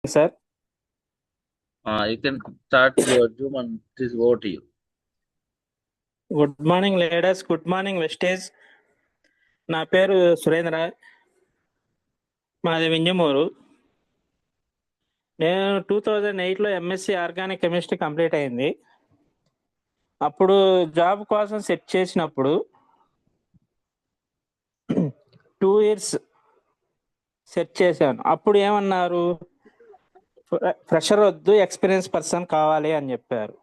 Sir, You can start your Zoom and it is over to you. good morning, ladies. Good morning, Vestage. నా పేరు సురేంద్ర. మాది వింజమూరు. నేను 2008లో MSc organic chemistry complete అయింది. అప్పుడు job కోసం set చేసినప్పుడు 2 years సెట్ చేశాను. అప్పుడు ఏమన్నారు, ఫ్రెషర్ వద్దు, ఎక్స్పీరియన్స్ పర్సన్ కావాలి అని చెప్పారు.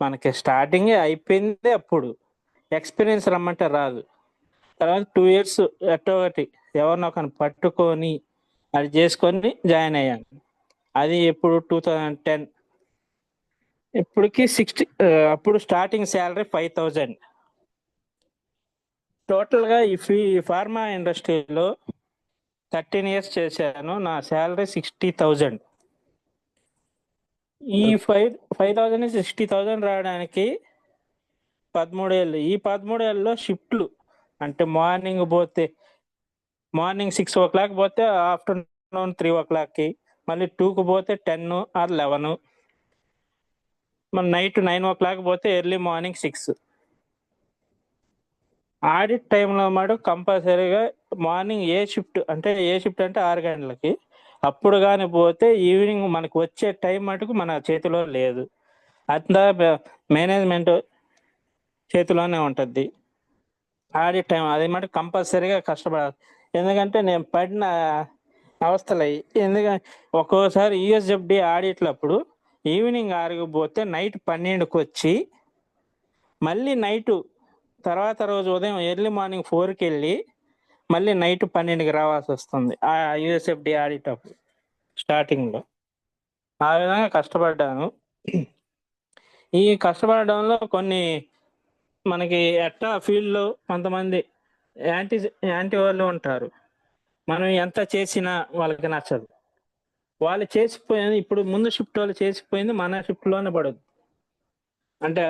మనకి స్టార్టింగే అయిపోయింది. అప్పుడు ఎక్స్పీరియన్స్ రమ్మంటే రాదు. తర్వాత 2 years ఎట్టో ఒకటి ఎవరినో ఒకరిని పట్టుకొని అది చేసుకొని జాయిన్ అయ్యాను. అది ఎప్పుడు 2010. ఇప్పటికి 60. అప్పుడు స్టార్టింగ్ శాలరీ 5,000. టోటల్గా ఈ ఫార్మా ఇండస్ట్రీలో 13 years చేశాను. నా శాలరీ 60,000. ఈ 5,000 60,000 రావడానికి 13 ఏళ్ళు. ఈ 13 ఏళ్ళలో షిఫ్ట్లు అంటే మార్నింగ్ 6 o'clock పోతే ఆఫ్టర్నూన్ 3 o'clockకి, మళ్ళీ 2కి పోతే 10 or 11, మన నైట్ 9 o'clock పోతే ఎర్లీ మార్నింగ్ 6. ఆడిట్ టైంలో మాట కంపల్సరీగా మార్నింగ్ ఏ షిఫ్ట్ అంటే 6 గంటలకి అప్పుడు కానీ పోతే ఈవినింగ్ మనకు వచ్చే టైం మటుకు మన చేతిలో లేదు. అంతా మేనేజ్మెంట్ చేతిలోనే ఉంటుంది. ఆడిట్ టైం అది మటుకు కంపల్సరీగా కష్టపడాలి. ఎందుకంటే నేను పడిన అవస్థలు అయ్యి, ఎందుకంటే ఒక్కోసారి యూఎస్ఎఫ్డి ఆడిట్లప్పుడు ఈవినింగ్ 6కి పోతే నైట్ 12కి వచ్చి మళ్ళీ నైటు తర్వాత రోజు ఉదయం ఎర్లీ మార్నింగ్ 4కి వెళ్ళి మళ్ళీ నైట్ 12కి రావాల్సి వస్తుంది ఆ యూఎస్ఎఫ్డి ఆడిట్ అప్పుడు స్టార్టింగ్లో. ఆ విధంగా కష్టపడ్డాను. ఈ కష్టపడడంలో కొన్ని మనకి ఎట్టా ఫీల్డ్లో కొంతమంది యాంటీ యాంటీ వాళ్ళు ఉంటారు. మనం ఎంత చేసినా వాళ్ళకి నచ్చదు. వాళ్ళు చేసిపోయింది ఇప్పుడు ముందు షిఫ్ట్ వాళ్ళు చేసిపోయింది మన షిఫ్ట్లోనే పడదు. అంటే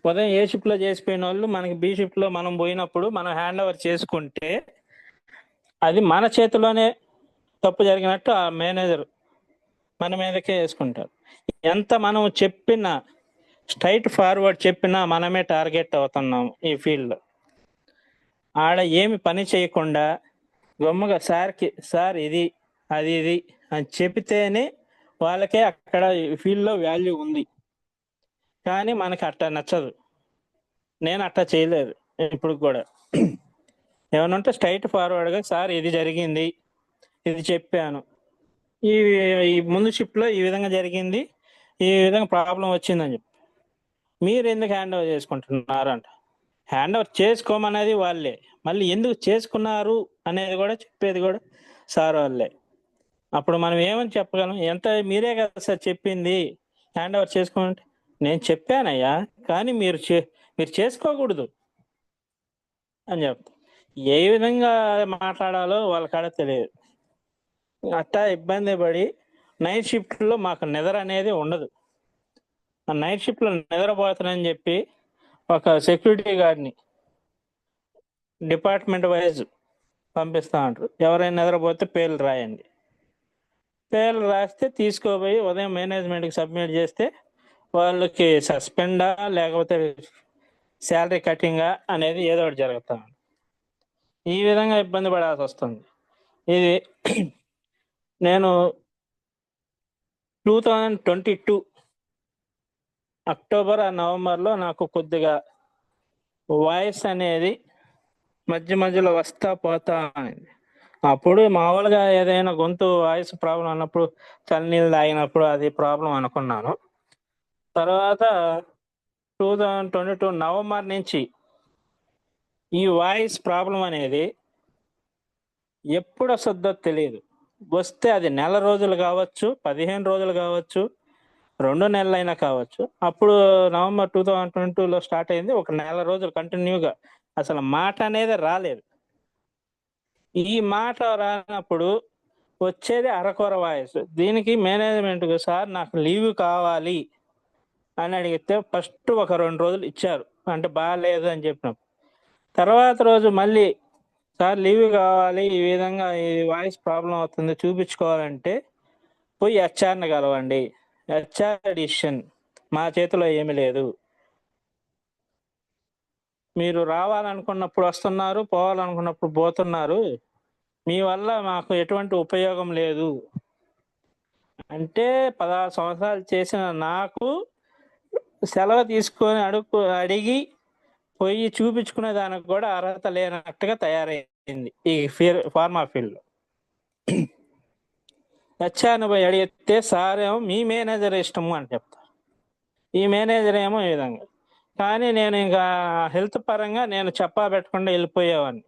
ఉదయం ఏ షిఫ్ట్లో చేసిపోయిన వాళ్ళు మనకి బి షిఫ్ట్లో మనం పోయినప్పుడు మనం హ్యాండ్ ఓవర్ చేసుకుంటే అది మన చేతిలోనే తప్పు జరిగినట్టు ఆ మేనేజర్ మన మీదకే వేసుకుంటారు. ఎంత మనం చెప్పినా, స్ట్రైట్ ఫార్వర్డ్ చెప్పినా మనమే టార్గెట్ అవుతున్నాం ఈ ఫీల్డ్లో. ఆడ ఏమి పని చేయకుండా గమ్ముగా సార్ ఇది ఇది అని చెబితేనే వాళ్ళకే అక్కడ ఫీల్డ్లో వాల్యూ ఉంది. కానీ మనకి అట్ట నచ్చదు. నేను అట్ట చేయలేదు ఇప్పుడు కూడా. ఏమన్నా ఉంటే స్ట్రైట్ ఫార్వర్డ్గా సార్ ఇది జరిగింది, ఇది చెప్పాను, ఈ ఈ ముందు షిఫ్ట్లో ఈ విధంగా జరిగింది, ఈ విధంగా ప్రాబ్లం వచ్చిందని చెప్పి మీరు ఎందుకు హ్యాండ్ ఓవర్ చేసుకుంటున్నారు అంట. హ్యాండ్ ఓవర్ చేసుకోమనేది వాళ్ళే, మళ్ళీ ఎందుకు చేసుకున్నారు అనేది కూడా చెప్పేది కూడా సార్ వాళ్ళే. అప్పుడు మనం ఏమని చెప్పగలం, ఎంత మీరే కదా సార్ చెప్పింది హ్యాండ్ ఓవర్ చేసుకోమంటే, నేను చెప్పానయ్యా కానీ మీరు చేసుకోకూడదు అని చెప్తా. ఏ విధంగా మాట్లాడాలో వాళ్ళకాడ తెలియదు. అట్టా ఇబ్బంది పడి నైట్ షిఫ్ట్లో మాకు నిద్ర అనేది ఉండదు. ఆ నైట్ షిఫ్ట్లో నిద్రపోతానని చెప్పి ఒక సెక్యూరిటీ గార్డ్ని డిపార్ట్మెంట్ వైజ్ పంపిస్తా ఉంటారు. ఎవరైనా నిద్రపోతే పేర్లు రాయండి. పేర్లు రాస్తే తీసుకోపోయి ఉదయం మేనేజ్మెంట్కి సబ్మిట్ చేస్తే వాళ్ళకి సస్పెండా లేకపోతే శాలరీ కటింగా అనేది ఏదో ఒకటి జరుగుతా. ఈ విధంగా ఇబ్బంది పడాల్సి వస్తుంది. ఇది నేను 2022 అక్టోబర్ ఆ నవంబర్లో నాకు కొద్దిగా వాయిస్ అనేది మధ్య మధ్యలో వస్తా పోతా అనేది. అప్పుడు మామూలుగా ఏదైనా గొంతు వాయిస్ ప్రాబ్లం అన్నప్పుడు చల్లనీళ్ళు తాగినప్పుడు అది ప్రాబ్లం అనుకున్నాను. తర్వాత 2022 నవంబర్ నుంచి ఈ వాయిస్ ప్రాబ్లం అనేది ఎప్పుడు వస్తుందో తెలియదు. వస్తే అది నెల రోజులు కావచ్చు, 15 రోజులు కావచ్చు, 2 నెలలైనా కావచ్చు. అప్పుడు నవంబర్ 2022లో స్టార్ట్ అయింది. ఒక నెల రోజులు కంటిన్యూగా అసలు మాట అనేది రాలేదు. ఈ మాట రానప్పుడు వచ్చేది అరకొర వాయిస్. దీనికి మేనేజ్మెంట్ సార్ నాకు లీవ్ కావాలి అని అడిగితే ఫస్ట్ ఒక 2 రోజులు ఇచ్చారు, అంటే బాగాలేదు అని చెప్పినప్పుడు. తర్వాత రోజు మళ్ళీ సార్ లీవ్ కావాలి, ఈ విధంగా ఈ వాయిస్ ప్రాబ్లం అవుతుంది చూపించుకోవాలంటే పోయి హెచ్ఆర్ని కలవండి, హెచ్ఆర్ డిసిషన్ మా చేతిలో ఏమీ లేదు. మీరు రావాలనుకున్నప్పుడు వస్తున్నారు, పోవాలనుకున్నప్పుడు పోతున్నారు, మీ వల్ల మాకు ఎటువంటి ఉపయోగం లేదు అంటే 16 సంవత్సరాలు చేసిన నాకు సెలవు తీసుకొని అడిగి పోయి చూపించుకునే దానికి కూడా అర్హత లేనట్టుగా తయారైంది ఈ ఫార్మా ఫీల్డ్. హెచ్ఆర్ని పోయి అడిగితే సార్ ఏమో మీ మేనేజర్ ఇష్టము అని చెప్తారు, ఈ మేనేజర్ ఏమో ఈ విధంగా. కానీ నేను ఇంకా హెల్త్ పరంగా నేను చెప్పా పెట్టకుండా వెళ్ళిపోయేవాడిని.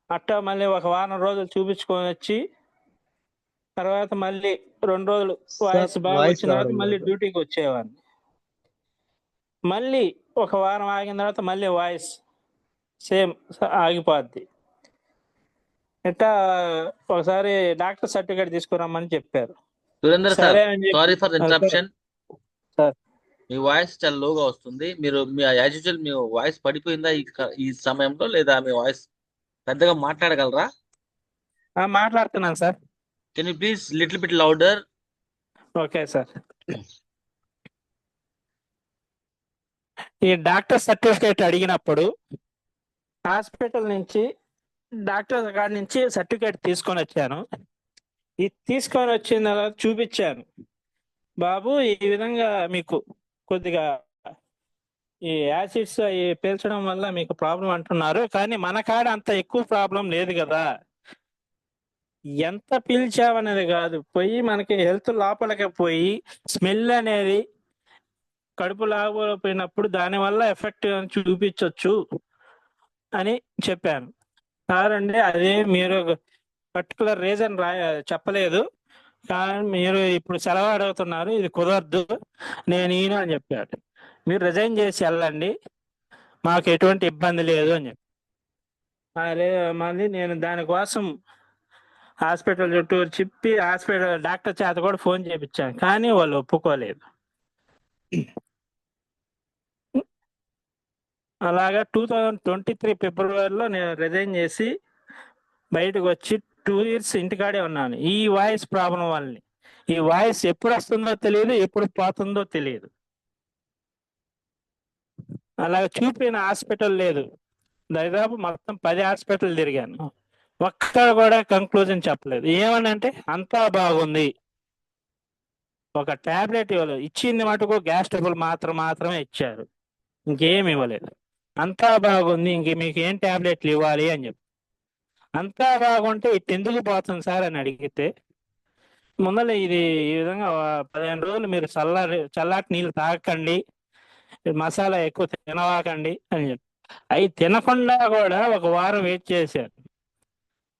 అట్టా మళ్ళీ ఒక వారం రోజులు చూపించుకొని వచ్చి తర్వాత మళ్ళీ 2 రోజులు వాయిస్ బాగా వచ్చిన తర్వాత మళ్ళీ డ్యూటీకి వచ్చేవాడిని. మళ్ళీ ఒక వారం ఆగిన తర్వాత మళ్ళీ వాయిస్ సేమ్ ఆగిపోద్ది. ఇట్టా ఒకసారి డాక్టర్ సర్టిఫికేట్ తీసుకురమ్మని చెప్పారు. సురేందర్ సార్, సరే అని సారీ చెప్పి for interruption. Sir me voice చాలా లోగా వస్తుంది. మీరు మీ యాజ్ యూజువల్ మీ వాయిస్ పడిపోయిందా ఈ సమయంలో, లేదా మీ వాయిస్ పెద్దగా మాట్లాడగలరా? మాట్లాడుతున్నాను sir. Can you please little bit louder? Okay sir. ఈ డాక్టర్ సర్టిఫికేట్ అడిగినప్పుడు హాస్పిటల్ నుంచి డాక్టర్ కాడి నుంచి సర్టిఫికేట్ తీసుకొని వచ్చాను. ఇది తీసుకొని వచ్చిన తర్వాత చూపించాను, బాబు ఈ విధంగా మీకు కొద్దిగా ఈ యాసిడ్స్ అవి పీల్చడం వల్ల మీకు ప్రాబ్లం అంటున్నారు, కానీ మన కాడ అంత ఎక్కువ ప్రాబ్లం లేదు కదా, ఎంత పీల్చామనేది కాదు, పోయి మనకి హెల్త్ లోపలికి పోయి స్మెల్ అనేది కడుపు లాగపోయినప్పుడు దానివల్ల ఎఫెక్ట్ చూపించవచ్చు అని చెప్పాను. సార్ అండి అదే మీరు పర్టికులర్ రీజన్ చెప్పలేదు, కానీ మీరు ఇప్పుడు సెలవు అడుగుతున్నారు, ఇది కుదరదు, నేను ఈయన అని చెప్పాడు. మీరు రిజైన్ చేసి వెళ్ళండి, మాకు ఎటువంటి ఇబ్బంది లేదు అని చెప్పి. అరే మళ్ళీ నేను దానికోసం హాస్పిటల్ చుట్టూ చెప్పి హాస్పిటల్ డాక్టర్ చేత కూడా ఫోన్ చేయించాను, కానీ వాళ్ళు ఒప్పుకోలేదు. అలాగా 2023 ఫిబ్రవరిలో నేను రిజైన్ చేసి బయటకు వచ్చి 2 years ఇంటికాడే ఉన్నాను. ఈ వాయిస్ ప్రాబ్లం వల్ల ఈ వాయిస్ ఎప్పుడు వస్తుందో తెలియదు, ఎప్పుడు పోతుందో తెలియదు. అలాగే చూపిన హాస్పిటల్ లేదు, దాదాపు మొత్తం 10 హాస్పిటల్ తిరిగాను, ఒక్కడ కూడా కంక్లూజన్ చెప్పలేదు. ఏమనంటే అంతా బాగుంది, ఒక టాబ్లెట్ ఇవ్వలేదు, ఇచ్చింది మటుకు గ్యాస్ ట్రబుల్ మాత్రమే ఇచ్చారు, ఇంకేం ఇవ్వలేదు. అంతా బాగుంది, ఇంక మీకు ఏం టాబ్లెట్లు ఇవ్వాలి అని చెప్పి. అంతా బాగుంటే ఇటు ఎందుకు పోతుంది సార్ అని అడిగితే, ముందర ఇది ఈ విధంగా 15 రోజులు మీరు చల్లాటి నీళ్ళు తాగకండి, మసాలా ఎక్కువ తినవాకండి అని చెప్పి. అవి తినకుండా కూడా ఒక వారం వెయిట్ చేశారు,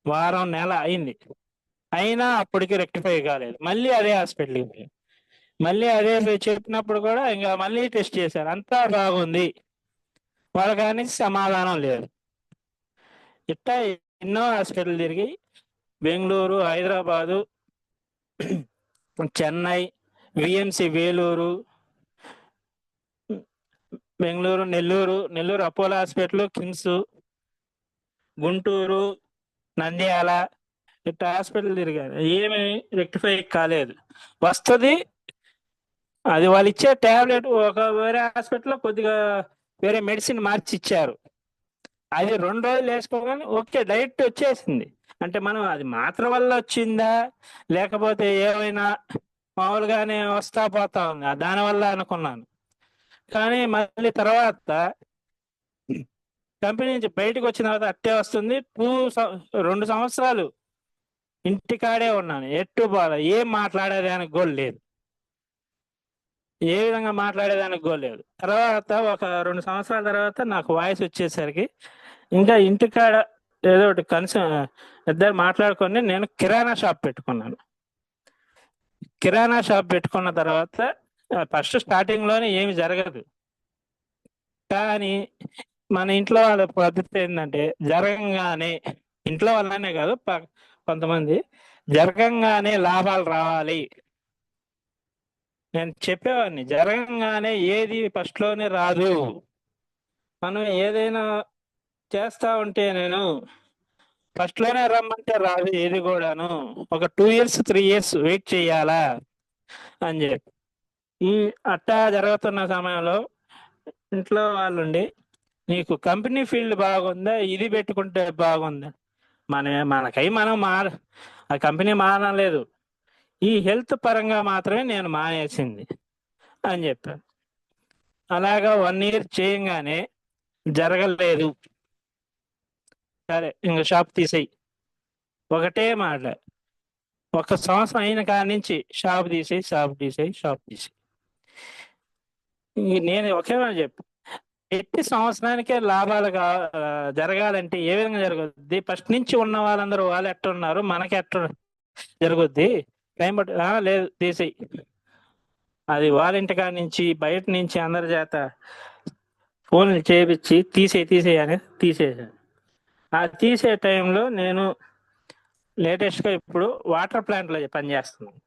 వారం నెల అయింది, అయినా అప్పటికి రెక్టిఫై కాలేదు. మళ్ళీ అదే హాస్పిటల్కి పోయారు, మళ్ళీ అదే చెప్పినప్పుడు కూడా ఇంకా మళ్ళీ టెస్ట్ చేశారు, అంతా బాగుంది, వాళ్ళకి సమాధానం లేదు. ఇట్టా ఎన్నో హాస్పిటల్ తిరిగి Bengaluru, Hyderabad, Chennai, VMC Vellore, Bengaluru, Nellore Apollo hospital, KIMS, Guntur, Nandyal, ఇట్లా హాస్పిటల్ తిరిగాను, ఏమి రెక్టిఫై కాలేదు. వస్తుంది అది వాళ్ళు ఇచ్చే టాబ్లెట్, ఒక వేరే హాస్పిటల్లో కొద్దిగా వేరే మెడిసిన్ మార్చి ఇచ్చారు, అది 2 రోజులు వేసుకోగానే ఓకే డైరెక్ట్ వచ్చేసింది. అంటే మనం అది మాత్ర వల్ల వచ్చిందా లేకపోతే ఏమైనా మామూలుగానే వస్తా పోతా ఉంది దానివల్ల అనుకున్నాను. కానీ మళ్ళీ తర్వాత కంపెనీ నుంచి బయటకు వచ్చిన తర్వాత అట్టే వస్తుంది. 2 సంవత్సరాలు ఇంటికాడే ఉన్నాను, ఎట్టు బాగా ఏం మాట్లాడేదానికి కూడా లేదు, ఏ విధంగా మాట్లాడేదానికి కూడా లేదు. తర్వాత ఒక 2 సంవత్సరాల తర్వాత నాకు వాయిస్ వచ్చేసరికి ఇంకా ఇంటికాడ ఏదో ఒకటి ఇద్దరు మాట్లాడుకొని నేను కిరాణా షాప్ పెట్టుకున్నాను. కిరాణా షాప్ పెట్టుకున్న తర్వాత ఫస్ట్ స్టార్టింగ్ లోనే ఏమి జరగదు, కానీ మన ఇంట్లో వాళ్ళ పద్ధతి ఏంటంటే జరగంగానే, ఇంట్లో వాళ్ళనే కాదు కొంతమంది జరగంగానే లాభాలు రావాలి. నేను చెప్పేవాడిని జరగంగానే ఏది ఫస్ట్ లోనే రాదు, మనం ఏదైనా చేస్తా ఉంటే నేను ఫస్ట్ లోనే రమ్మంటే రాదు ఏది కూడాను. ఒక 2 years 3 years వెయిట్ చేయాలా అని చెప్పి. ఈ అట్టా జరుగుతున్న సమయంలో ఇంట్లో వాళ్ళుండి, నీకు కంపెనీ ఫీల్డ్ బాగుందా, ఇది పెట్టుకుంటే బాగుందా? మనకై మనం ఆ కంపెనీ మానలేదు, ఈ హెల్త్ పరంగా మాత్రమే నేను మానేసింది అని చెప్పాను. అలాగా 1 year చేయంగానే జరగలేదు. సరే ఇంక షాప్ తీసేయి, ఒకటే మాట. 1 సంవత్సరం అయిన కాడి నుంచి షాప్ తీసేయి, షాప్ తీసేయి, షాప్ తీసేయి. నేను ఒకే మాట చెప్పు, ఎట్టి సంవత్సరానికే లాభాలు జరగాలంటే ఏ విధంగా జరుగుద్ది? ఫస్ట్ నుంచి ఉన్న వాళ్ళందరూ వాళ్ళు ఎట్ట ఉన్నారు, మనకి ఎట్ట జరుగుద్ది? టైం బట్టి లేదు తీసేయి. అది వాళ్ళ కాడి నుంచి బయట నుంచి అందరి చేత ఫోన్లు చేపించి తీసేయి అని తీసేసాను. ఆ తీసే టైంలో నేను లేటెస్ట్గా ఇప్పుడు వాటర్ ప్లాంట్లో పనిచేస్తున్నాను.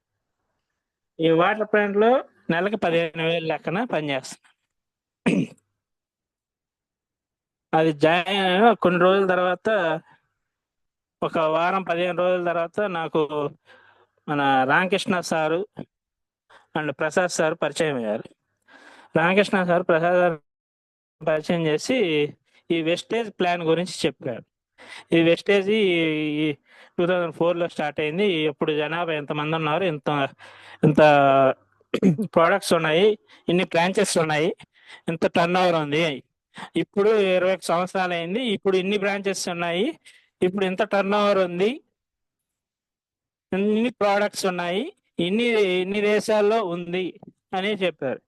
ఈ వాటర్ ప్లాంట్లో నెలకి 15,000 లెక్కన పనిచేస్తున్నాను. అది జాయిన్ అయిన కొన్ని రోజుల తర్వాత, ఒక వారం 15 రోజుల తర్వాత నాకు మన Ramakrishna sir and Prasad sir పరిచయం అయ్యారు. రామకృష్ణ సార్ ప్రసాద్ సార్ పరిచయం చేసి ఈ వెస్టేజ్ ప్లాన్ గురించి చెప్పారు. ఈ వెస్టేజ్ 2004లో స్టార్ట్ అయింది. ఇప్పుడు జనాభా ఎంతమంది ఉన్నారు, ఇంత ఇంత ప్రోడక్ట్స్ ఉన్నాయి, ఇన్ని బ్రాంచెస్ ఉన్నాయి, ఇంత టర్న్ ఓవర్ ఉంది. ఇప్పుడు 21 సంవత్సరాలు అయింది, ఇప్పుడు ఇన్ని బ్రాంచెస్ ఉన్నాయి, ఇప్పుడు ఇంత టర్న్ ఓవర్ ఉంది, ఇన్ని ప్రోడక్ట్స్ ఉన్నాయి, ఇన్ని దేశాల్లో ఉంది అని చెప్పారు.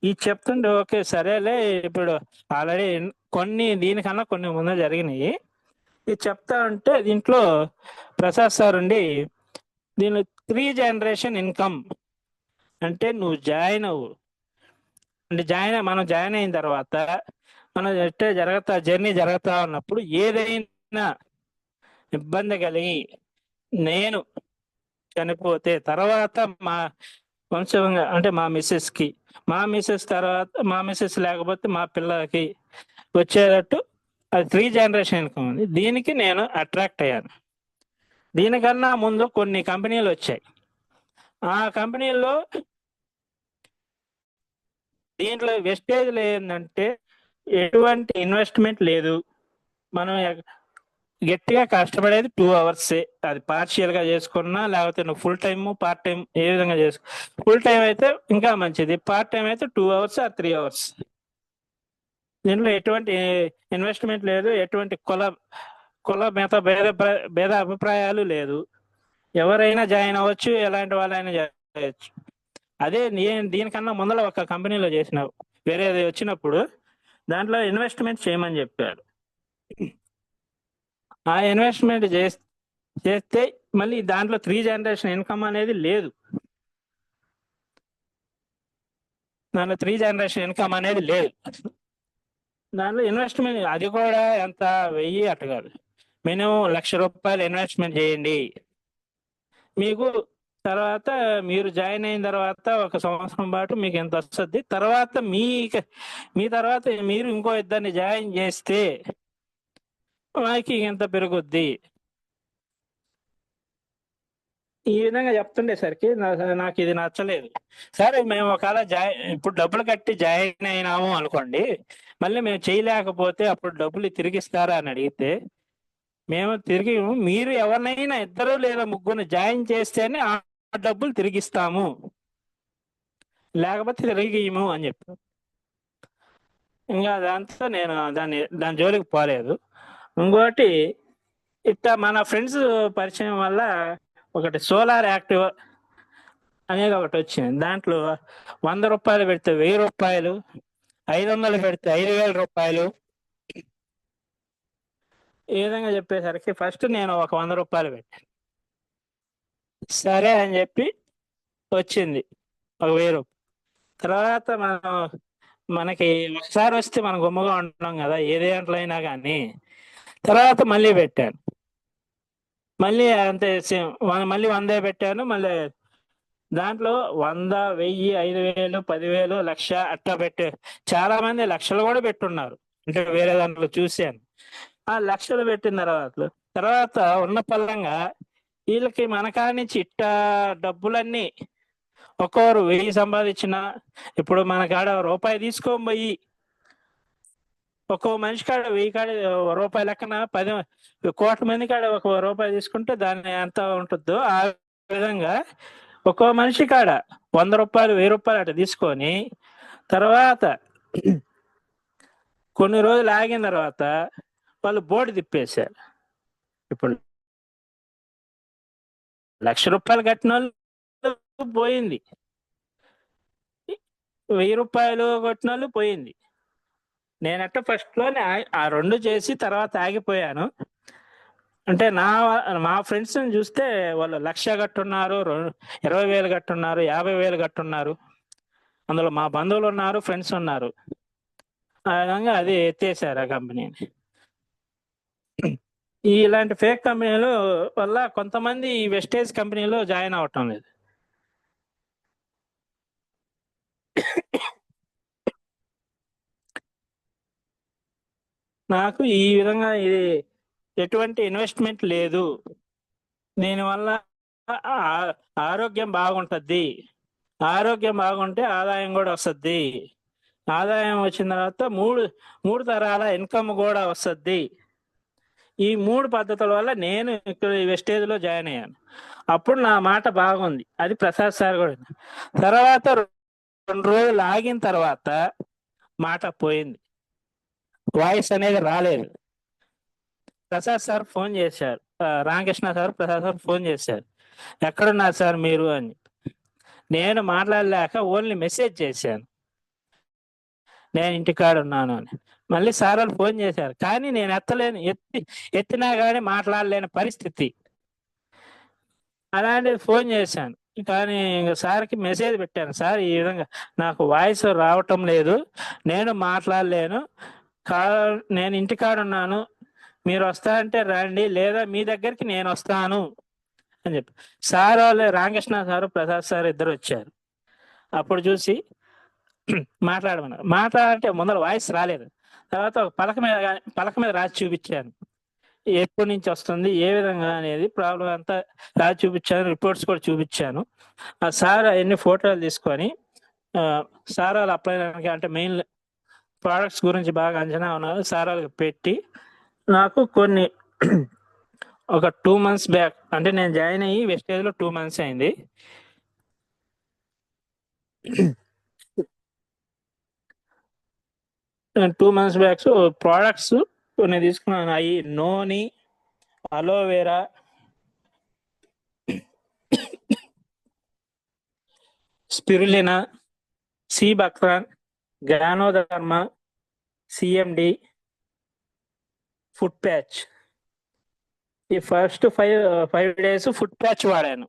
ఈ చెప్తుంటే ఓకే సరేలే, ఇప్పుడు ఆల్రెడీ దీనికన్నా కొన్ని ముందు జరిగినాయి. ఇది చెప్తా ఉంటే దీంట్లో ప్రసాద్ సార్ ఉండి, దీనిలో 3 generation ఇన్కమ్ అంటే నువ్వు జాయిన్ అవ్వు అంటే మనం జాయిన్ అయిన తర్వాత మనం జర్నీ జరుగుతా ఉన్నప్పుడు ఏదైనా ఇబ్బంది కలిగి నేను చనిపోతే తర్వాత మా వంశంగా అంటే మా మిస్సెస్ తర్వాత మా మిస్సెస్ లేకపోతే మా పిల్లలకి వచ్చేటట్టు అది 3 generation ఇన్కమ్ ఉంది. దీనికి నేను అట్రాక్ట్ అయ్యాను. దీనికన్నా ముందు కొన్ని కంపెనీలు వచ్చాయి. ఆ కంపెనీల్లో దీంట్లో వెస్టేజ్లో ఏంటంటే ఎటువంటి ఇన్వెస్ట్మెంట్ లేదు. మనం గట్టిగా కష్టపడేది 2 hours. అది పార్షియల్ గా చేసుకున్నా, లేకపోతే నువ్వు ఫుల్ టైమ్ పార్ట్ టైం ఏ విధంగా చేసుకో. ఫుల్ టైం అయితే ఇంకా మంచిది, పార్ట్ టైం అయితే 2 hours or 3 hours. దీంట్లో ఎటువంటి ఇన్వెస్ట్మెంట్ లేదు, ఎటువంటి కుల మత భేద అభిప్రాయాలు లేదు. ఎవరైనా జాయిన్ అవ్వచ్చు, ఎలాంటి వాళ్ళైనా చేయవచ్చు. అదే నేను దీనికన్నా ముందర ఒక కంపెనీలో చేసిన వేరేది వచ్చినప్పుడు దాంట్లో ఇన్వెస్ట్మెంట్ చేయమని చెప్పారు. ఆ ఇన్వెస్ట్మెంట్ చేస్తే మళ్ళీ దాంట్లో 3 generation ఇన్కమ్ అనేది లేదు. దాంట్లో 3 generation ఇన్కమ్ అనేది లేదు. దాంట్లో ఇన్వెస్ట్మెంట్ అది కూడా ఎంత 1000 అట్ట కాదు, మినిమం ₹1,00,000 ఇన్వెస్ట్మెంట్ చేయండి. మీకు తర్వాత మీరు జాయిన్ అయిన తర్వాత 1 సంవత్సరం పాటు మీకు ఎంత వస్తుంది, తర్వాత మీ తర్వాత మీరు ఇంకో ఇద్దరిని జాయిన్ చేస్తే మాకు ఎంత పెరుగుద్ది. ఈ విధంగా చెప్తుండేసరికి నాకు ఇది నచ్చలేదు. సరే మేము ఒకవేళ ఇప్పుడు డబ్బులు కట్టి జాయిన్ అయినాము అనుకోండి, మళ్ళీ మేము చేయలేకపోతే అప్పుడు డబ్బులు తిరిగిస్తారా అని అడిగితే, మేము మీరు ఎవరినైనా 2 లేదా 3 జాయిన్ చేస్తేనే ఆ డబ్బులు తిరిగిస్తాము, లేకపోతే తిరిగిము అని చెప్పారు. ఇంకా దాంతో నేను దాని జోలికి పోలేదు. ఇంకోటి ఇట్లా మన ఫ్రెండ్స్ పరిచయం వల్ల ఒకటి సోలార్ యాక్టివ్ అనేది ఒకటి వచ్చింది. దాంట్లో ₹100 పెడితే ₹1000, 500 పెడితే ₹5,000. ఈ విధంగా చెప్పేసరికి ఫస్ట్ నేను ఒక ₹100 పెట్టాను. సరే అని చెప్పి వచ్చింది ఒక ₹1000. తర్వాత మనకి ఒకసారి వస్తే మనం గుమ్మగా ఉంటున్నాం కదా ఏ దాంట్లో అయినా కానీ. తర్వాత మళ్ళీ పెట్టాను, మళ్ళీ అంతే సేమ్, మళ్ళీ 100 పెట్టాను. మళ్ళీ దాంట్లో 100, 1000, 5,000, 10,000, 1,00,000 అట్లా చాలా మంది లక్షలు కూడా పెట్టున్నారు. అంటే వేరే దాంట్లో చూశాను. ఆ లక్షలు పెట్టిన తర్వాత తర్వాత ఉన్న పల్లంగా వీళ్ళకి మన కాడ నుంచి ఇట్టా డబ్బులన్నీ ఒక్కొరు 1000 సంపాదించిన, ఇప్పుడు మన కాడ రూపాయి తీసుకొని పోయి ఒక్కో మనిషి కాడ 1000 కాడ రూపాయి లెక్కన 10 కోట్ల మంది కాడ ఒక రూపాయి తీసుకుంటే దాన్ని ఎంత ఉంటుందో ఆ విధంగా ఒక్కో మనిషి కాడ 100 రూపాయలు 1000 రూపాయలు అట్లా తీసుకొని తర్వాత కొన్ని రోజులు ఆగిన తర్వాత వాళ్ళు బోర్డు తిప్పేశారు. ఇప్పుడు 1,00,000 రూపాయలు కట్టిన వాళ్ళు పోయింది, 1000 రూపాయలు కొట్టిన వాళ్ళు పోయింది. నేనట్ట ఫస్ట్ లోనే ఆ రెండు చేసి తర్వాత ఆగిపోయాను. అంటే మా ఫ్రెండ్స్ చూస్తే వాళ్ళు 1,00,000 కట్టున్నారు, 20,000 కట్టున్నారు, 50,000 కట్టున్నారు. అందులో మా బంధువులు ఉన్నారు, ఫ్రెండ్స్ ఉన్నారు. ఆ విధంగా అది ఎత్తేసారు ఆ కంపెనీని. ఇలాంటి ఫేక్ కంపెనీలు వల్ల కొంతమంది ఈ వెస్టేజ్ కంపెనీలో జాయిన్ అవటం లేదు. నాకు ఈ విధంగా ఇది ఎటువంటి ఇన్వెస్ట్మెంట్ లేదు, దీనివల్ల ఆరోగ్యం బాగుంటుంది, ఆరోగ్యం బాగుంటే ఆదాయం కూడా వస్తుంది, ఆదాయం వచ్చిన తర్వాత మూడు తరాల ఇన్కమ్ కూడా వస్తుంది. ఈ 3 పద్ధతుల వల్ల నేను ఇక్కడ వెస్టేజ్ లో జాయిన్ అయ్యాను. అప్పుడు నా మాట బాగుంది, అది ప్రసాద్ సార్ కూడా. తర్వాత 2 రోజులు ఆగిన తర్వాత మాట పోయింది, వాయిస్ అనేది రాలేదు. ప్రసాద్ సార్ ఫోన్ చేశారు, Ramakrishna sir Prasad sir phone చేశారు, ఎక్కడున్నారు సార్ మీరు అని. నేను మాట్లాడలేక ఓన్లీ మెసేజ్ చేశాను, నేను ఇంటికాడ ఉన్నాను అని. మళ్ళీ సార్ వాళ్ళు ఫోన్ చేశారు, కానీ నేను ఎత్తలేను, ఎత్తినా కానీ మాట్లాడలేని పరిస్థితి. అలాంటిది ఫోన్ చేశాను, కానీ ఇంకా సార్కి మెసేజ్ పెట్టాను, సార్ ఈ విధంగా నాకు వాయిస్ రావటం లేదు, నేను మాట్లాడలేను, నేను ఇంటికాడ ఉన్నాను, మీరు వస్తా అంటే రండి, లేదా మీ దగ్గరికి నేను వస్తాను అని చెప్పి. సార్ వాళ్ళు రామకృష్ణ సారు ప్రసాద్ సార్ ఇద్దరు వచ్చారు. అప్పుడు చూసి మాట్లాడమన్నారు. మాట్లాడంటే ముందర వాయిస్ రాలేదు. తర్వాత ఒక పలక మీద రాసి చూపించాను, ఎప్పటి నుంచి వస్తుంది, ఏ విధంగా అనేది ప్రాబ్లం అంతా రాసి చూపించాను, రిపోర్ట్స్ కూడా చూపించాను. ఆ సార్ ఎన్ని ఫోటోలు తీసుకొని సార్ వాళ్ళు అప్లై అంటే మెయిన్ ప్రోడక్ట్స్ గురించి బాగా అంచనా ఉన్నారు, సార్ వాళ్ళకి పెట్టి నాకు కొన్ని ఒక 2 months బ్యాక్, అంటే నేను జాయిన్ అయ్యి వెస్టేజ్ లో 2 months అయింది. 2 months బ్యాక్ ప్రోడక్ట్స్ కొన్ని తీసుకున్నాను. అవి noni, aloe vera, spirulina, sea buckthorn, ganoderma, CMD, food patch. ఈ ఫస్ట్ 5 days ఫుడ్ ప్యాచ్ వాడాను.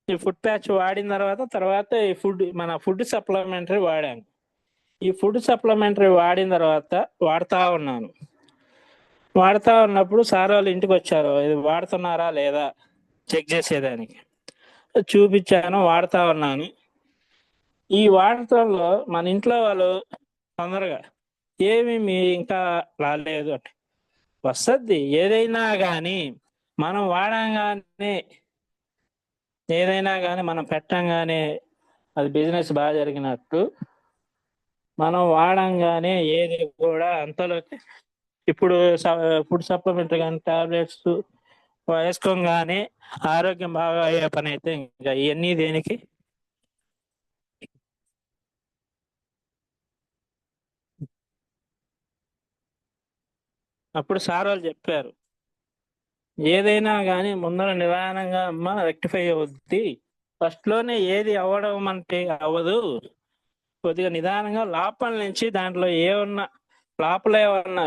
ఈ ఫుడ్ ప్యాచ్ వాడిన తర్వాత ఈ మన ఫుడ్ సప్లిమెంటరీ వాడాను. ఈ ఫుడ్ సప్లిమెంటరీ వాడిన తర్వాత వాడుతూ ఉన్నప్పుడు సార్ వాళ్ళు ఇంటికి వచ్చారు, ఇది వాడుతున్నారా లేదా చెక్ చేసేదానికి. చూపించాను, వాడుతూ ఉన్నాను. ఈ వాడటంలో మన ఇంట్లో వాళ్ళు తొందరగా ఏమి ఇంకా రాలేదు అంటే, వస్తుంది ఏదైనా కానీ మనం వాడంగానే, ఏదైనా కానీ మనం పెట్టంగానే అది బిజినెస్ బాగా జరిగినట్టు, మనం వాడంగానే ఏది కూడా అంతలోకి. ఇప్పుడు ఫుడ్ సప్లిమెంటరీ కానీ టాబ్లెట్స్ వేసుకోగానే ఆరోగ్యం బాగా అయ్యే పని అయితే ఇంకా ఇవన్నీ దేనికి. అప్పుడు సార్ వాళ్ళు చెప్పారు, ఏదైనా కానీ ముందర నిదానంగా అమ్మ రెక్టిఫై అవుద్ది, ఫస్ట్ లోనే ఏది అవ్వడం అంటే అవ్వదు, కొద్దిగా నిదానంగా లోపల నుంచి దాంట్లో లోపల ఏమన్నా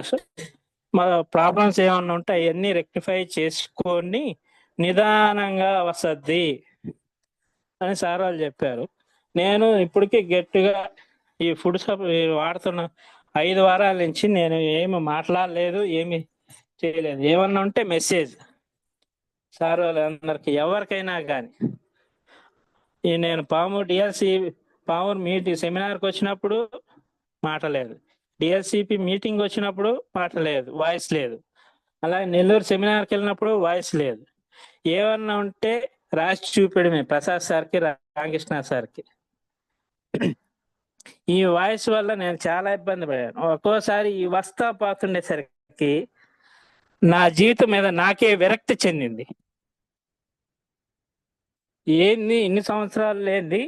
ప్రాబ్లమ్స్ ఏమన్నా ఉంటే అవన్నీ రెక్టిఫై చేసుకొని నిదానంగా వస్తుంది అని సార్ వాళ్ళు చెప్పారు. నేను ఇప్పటికీ గట్టిగా ఈ ఫుడ్ వాడుతున్న 5 వారాల నుంచి నేను ఏమి మాట్లాడలేదు, ఏమి చేయలేదు. ఏమన్నా ఉంటే మెసేజ్ సార్ వాళ్ళందరికి, ఎవరికైనా కానీ. నేను పామూరు సెమినార్కి వచ్చినప్పుడు మాట లేదు, డిఎల్సిపి మీటింగ్ వచ్చినప్పుడు మాట లేదు, వాయిస్ లేదు. అలాగే నెల్లూరు సెమినార్కి వెళ్ళినప్పుడు వాయిస్ లేదు. ఏమన్నా ఉంటే రాసి చూపెడమే ప్రసాద్ సార్కి, రామకృష్ణ సార్కి. ఈ వాయిస్ వల్ల నేను చాలా ఇబ్బంది పడాను. ఒక్కోసారి ఈ వస్తా పోతుండేసరికి నా జీవితం మీద నాకే విరక్తి చెందింది. ఏంది ఇన్ని సంవత్సరాలు లేనిది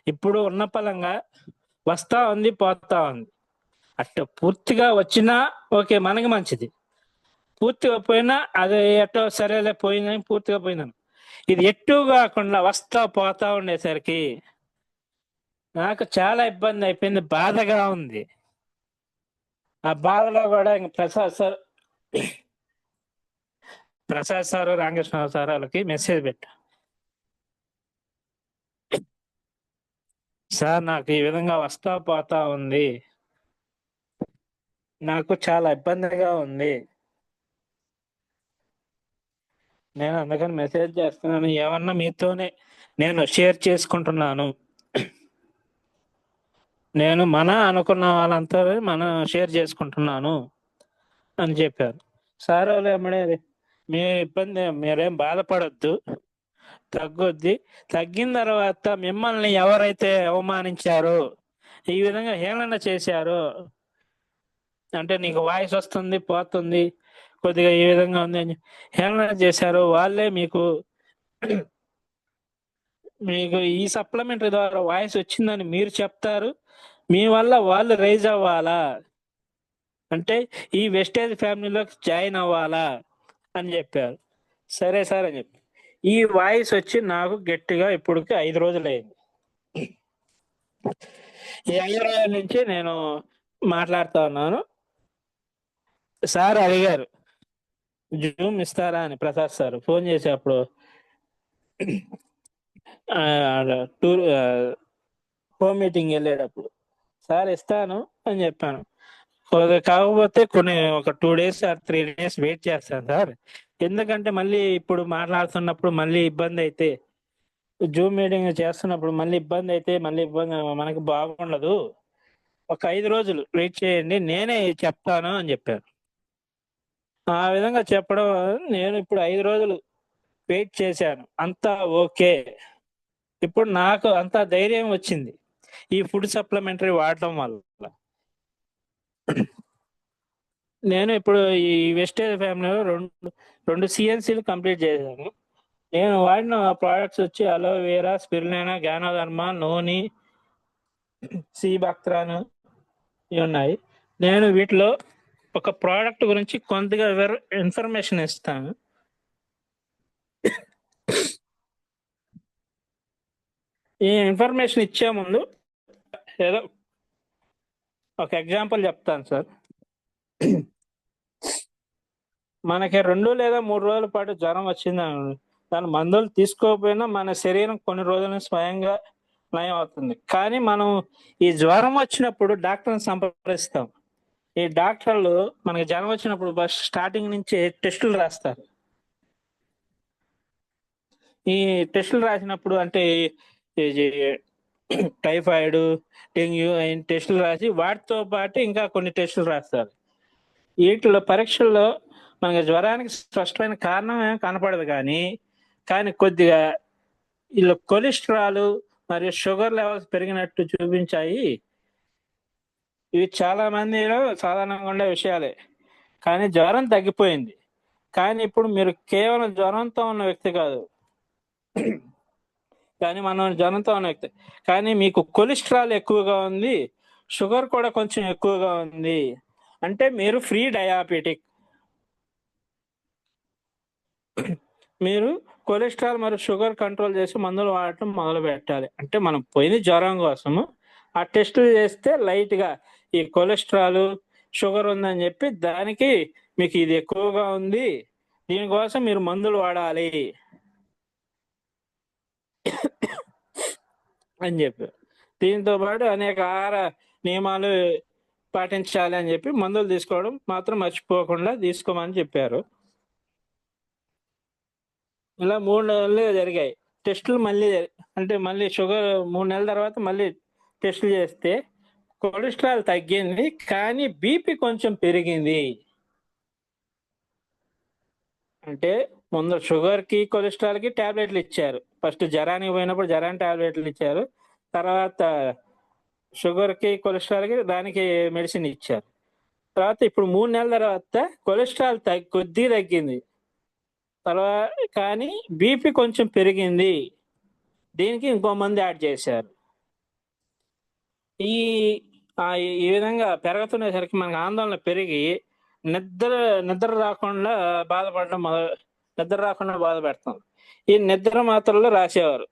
ఇప్పుడు ఉన్న పలంగా వస్తా ఉంది, పోతా ఉంది. అట్ట పూర్తిగా వచ్చినా ఓకే, మనకి మంచిది. పూర్తిగా పోయినా అది ఎట్టో సరేలే పోయిందని పూర్తిగా పోయినాను. ఇది ఎట్టు కాకుండా వస్తా పోతా ఉండేసరికి నాకు చాలా ఇబ్బంది అయిపోయింది, బాధగా ఉంది. ఆ బాధలో కూడా ఇంక ప్రసాద్ సారు, రామకృష్ణ సార్ వాళ్ళకి మెసేజ్ పెట్టా. సార్ నాకు ఈ విధంగా వస్తా పోతా ఉంది, నాకు చాలా ఇబ్బందిగా ఉంది, నేను అందుకని మెసేజ్ చేస్తున్నాను, ఏమన్నా మీతోనే నేను షేర్ చేసుకుంటున్నాను. నేను మన అనుకున్న వాళ్ళంతా మనం షేర్ చేసుకుంటున్నాను అని చెప్పారు. సార్ వాళ్ళు ఏమడే మీ ఇబ్బంది, మీరేం బాధపడొద్దు, తగ్గుద్ది. తగ్గిన తర్వాత మిమ్మల్ని ఎవరైతే అవమానించారో, ఈ విధంగా హేళన చేశారో, అంటే నీకు వాయిస్ వస్తుంది పోతుంది కొద్దిగా ఈ విధంగా ఉంది అని హేళన చేశారో, వాళ్ళే మీకు మీకు ఈ సప్లిమెంటరీ ద్వారా వాయిస్ వచ్చిందని మీరు చెప్తారు. మీ వల్ల వాళ్ళు రైజ్ అవ్వాలా, అంటే ఈ వెస్టేజ్ ఫ్యామిలీలోకి జాయిన్ అవ్వాలా అని చెప్పారు. సరే సార్ అని చెప్పి ఈ వాయిస్ వచ్చి నాకు గట్టిగా ఇప్పటికి 5 రోజులు అయింది. ఈ 5 రోజుల నుంచి నేను మాట్లాడుతా ఉన్నాను. సార్ అడిగారు జూమ్ ఇస్తారా అని, ప్రసాద్ సార్ ఫోన్ చేసేప్పుడు టూర్ హోమ్ మీటింగ్ వెళ్ళేటప్పుడు, సార్ ఇస్తాను అని చెప్పాను. కాకపోతే ఒక 2 days ఆర్ 3 days వెయిట్ చేస్తాను సార్, ఎందుకంటే మళ్ళీ ఇప్పుడు మాట్లాడుతున్నప్పుడు మళ్ళీ ఇబ్బంది అయితే, జూమ్ మీటింగ్ చేస్తున్నప్పుడు మళ్ళీ ఇబ్బంది అయితే మళ్ళీ ఇబ్బంది మనకి బాగుండదు, ఒక 5 రోజులు వెయిట్ చేయండి నేనే చెప్తాను అని చెప్పారు. ఆ విధంగా చెప్పడం నేను ఇప్పుడు 5 రోజులు వెయిట్ చేశాను, అంతా ఓకే. ఇప్పుడు నాకు అంత ధైర్యం వచ్చింది ఈ ఫుడ్ సప్లిమెంటరీ వాడటం వల్ల. నేను ఇప్పుడు ఈ వెస్టేజ్ ఫ్యామిలీలో రెండు సిఎన్సీలు కంప్లీట్ చేశాను. నేను వాడిన ప్రోడక్ట్స్ వచ్చి అలోవేరా, స్పిరులినా, జ్ఞానధర్మ, నూనె, సి బక్త్రాను ఇవి ఉన్నాయి. నేను వీటిలో ఒక ప్రోడక్ట్ గురించి కొంతగా ఇన్ఫర్మేషన్ ఇస్తాను. ఈ ఇన్ఫర్మేషన్ ఇచ్చే ముందు ఏదో ఒక ఎగ్జాంపుల్ చెప్తాను సార్. మనకి 2 లేదా 3 రోజుల పాటు జ్వరం వచ్చిందని దాని మందులు తీసుకోకపోయినా మన శరీరం కొన్ని రోజులు స్వయంగా నయం అవుతుంది. కానీ మనం ఈ జ్వరం వచ్చినప్పుడు డాక్టర్ని సంప్రదిస్తాం. ఈ డాక్టర్లు మనకి జ్వరం వచ్చినప్పుడు స్టార్టింగ్ నుంచి టెస్టులు రాస్తారు. ఈ టెస్టులు రాసినప్పుడు అంటే టైఫాయిడ్, డెంగ్యూ టెస్టులు రాసి వాటితో పాటు ఇంకా కొన్ని టెస్టులు రాస్తారు. వీటిలో పరీక్షల్లో మనకి జ్వరానికి స్పష్టమైన కారణం ఏం కనపడదు, కానీ కొద్దిగా వీళ్ళు కొలెస్ట్రాల్ మరియు షుగర్ లెవెల్స్ పెరిగినట్టు చూపించాయి. ఇవి చాలా మందిలో సాధారణంగా ఉండే విషయాలే, కానీ జ్వరం తగ్గిపోయింది. కానీ ఇప్పుడు మీరు కేవలం జ్వరంతో ఉన్న వ్యక్తి కాదు, కానీ మనం జ్వరంతో ఉన్న వ్యక్తి, కానీ మీకు కొలెస్ట్రాల్ ఎక్కువగా ఉంది, షుగర్ కూడా కొంచెం ఎక్కువగా ఉంది, అంటే మీరు ఫ్రీ డయాబెటిక్. మీరు కొలెస్ట్రాల్ మరియు షుగర్ కంట్రోల్ చేసి మందులు వాడటం మొదలు పెట్టాలి. అంటే మనం పోయిన జ్వరం కోసము ఆ టెస్టులు చేస్తే లైట్గా ఈ కొలెస్ట్రాల్, షుగర్ ఉందని చెప్పి దానికి మీకు ఇది ఎక్కువగా ఉంది, దీనికోసం మీరు మందులు వాడాలి అని చెప్పి, దీంతో పాటు అనేక ఆహార నియమాలు పాటించాలి అని చెప్పి మందులు తీసుకోవడం మాత్రం మర్చిపోకుండా తీసుకోమని చెప్పారు. ఇలా 3 నెలలు జరిగాయి టెస్టులు. మళ్ళీ షుగర్ 3 నెలల తర్వాత మళ్ళీ టెస్టులు చేస్తే కొలెస్ట్రాల్ తగ్గింది, కానీ బీపీ కొంచెం పెరిగింది. అంటే ముందు షుగర్ కి కొలెస్ట్రాల్ కి టాబ్లెట్లు ఇచ్చారు. ఫస్ట్ జ్వరానికి పోయినప్పుడు జ్వరానికి టాబ్లెట్లు ఇచ్చారు. తర్వాత షుగర్ కి కొలెస్ట్రాల్ కి దానికి మెడిసిన్ ఇచ్చారు. తర్వాత ఇప్పుడు 3 నెలల తర్వాత కొలెస్ట్రాల్ కొద్దిగా తగ్గింది. తర్వాత కానీ బీపీ కొంచెం పెరిగింది. దీనికి ఇంకో మందు యాడ్ చేశారు. ఈ ఈ విధంగా పెరుగుతునేసరికి మనకు ఆందోళన పెరిగి నిద్ర నిద్ర రాకుండా నిద్ర రాకుండా బాధపెడతాం. ఈ నిద్ర మాత్రలు రాసేవారు.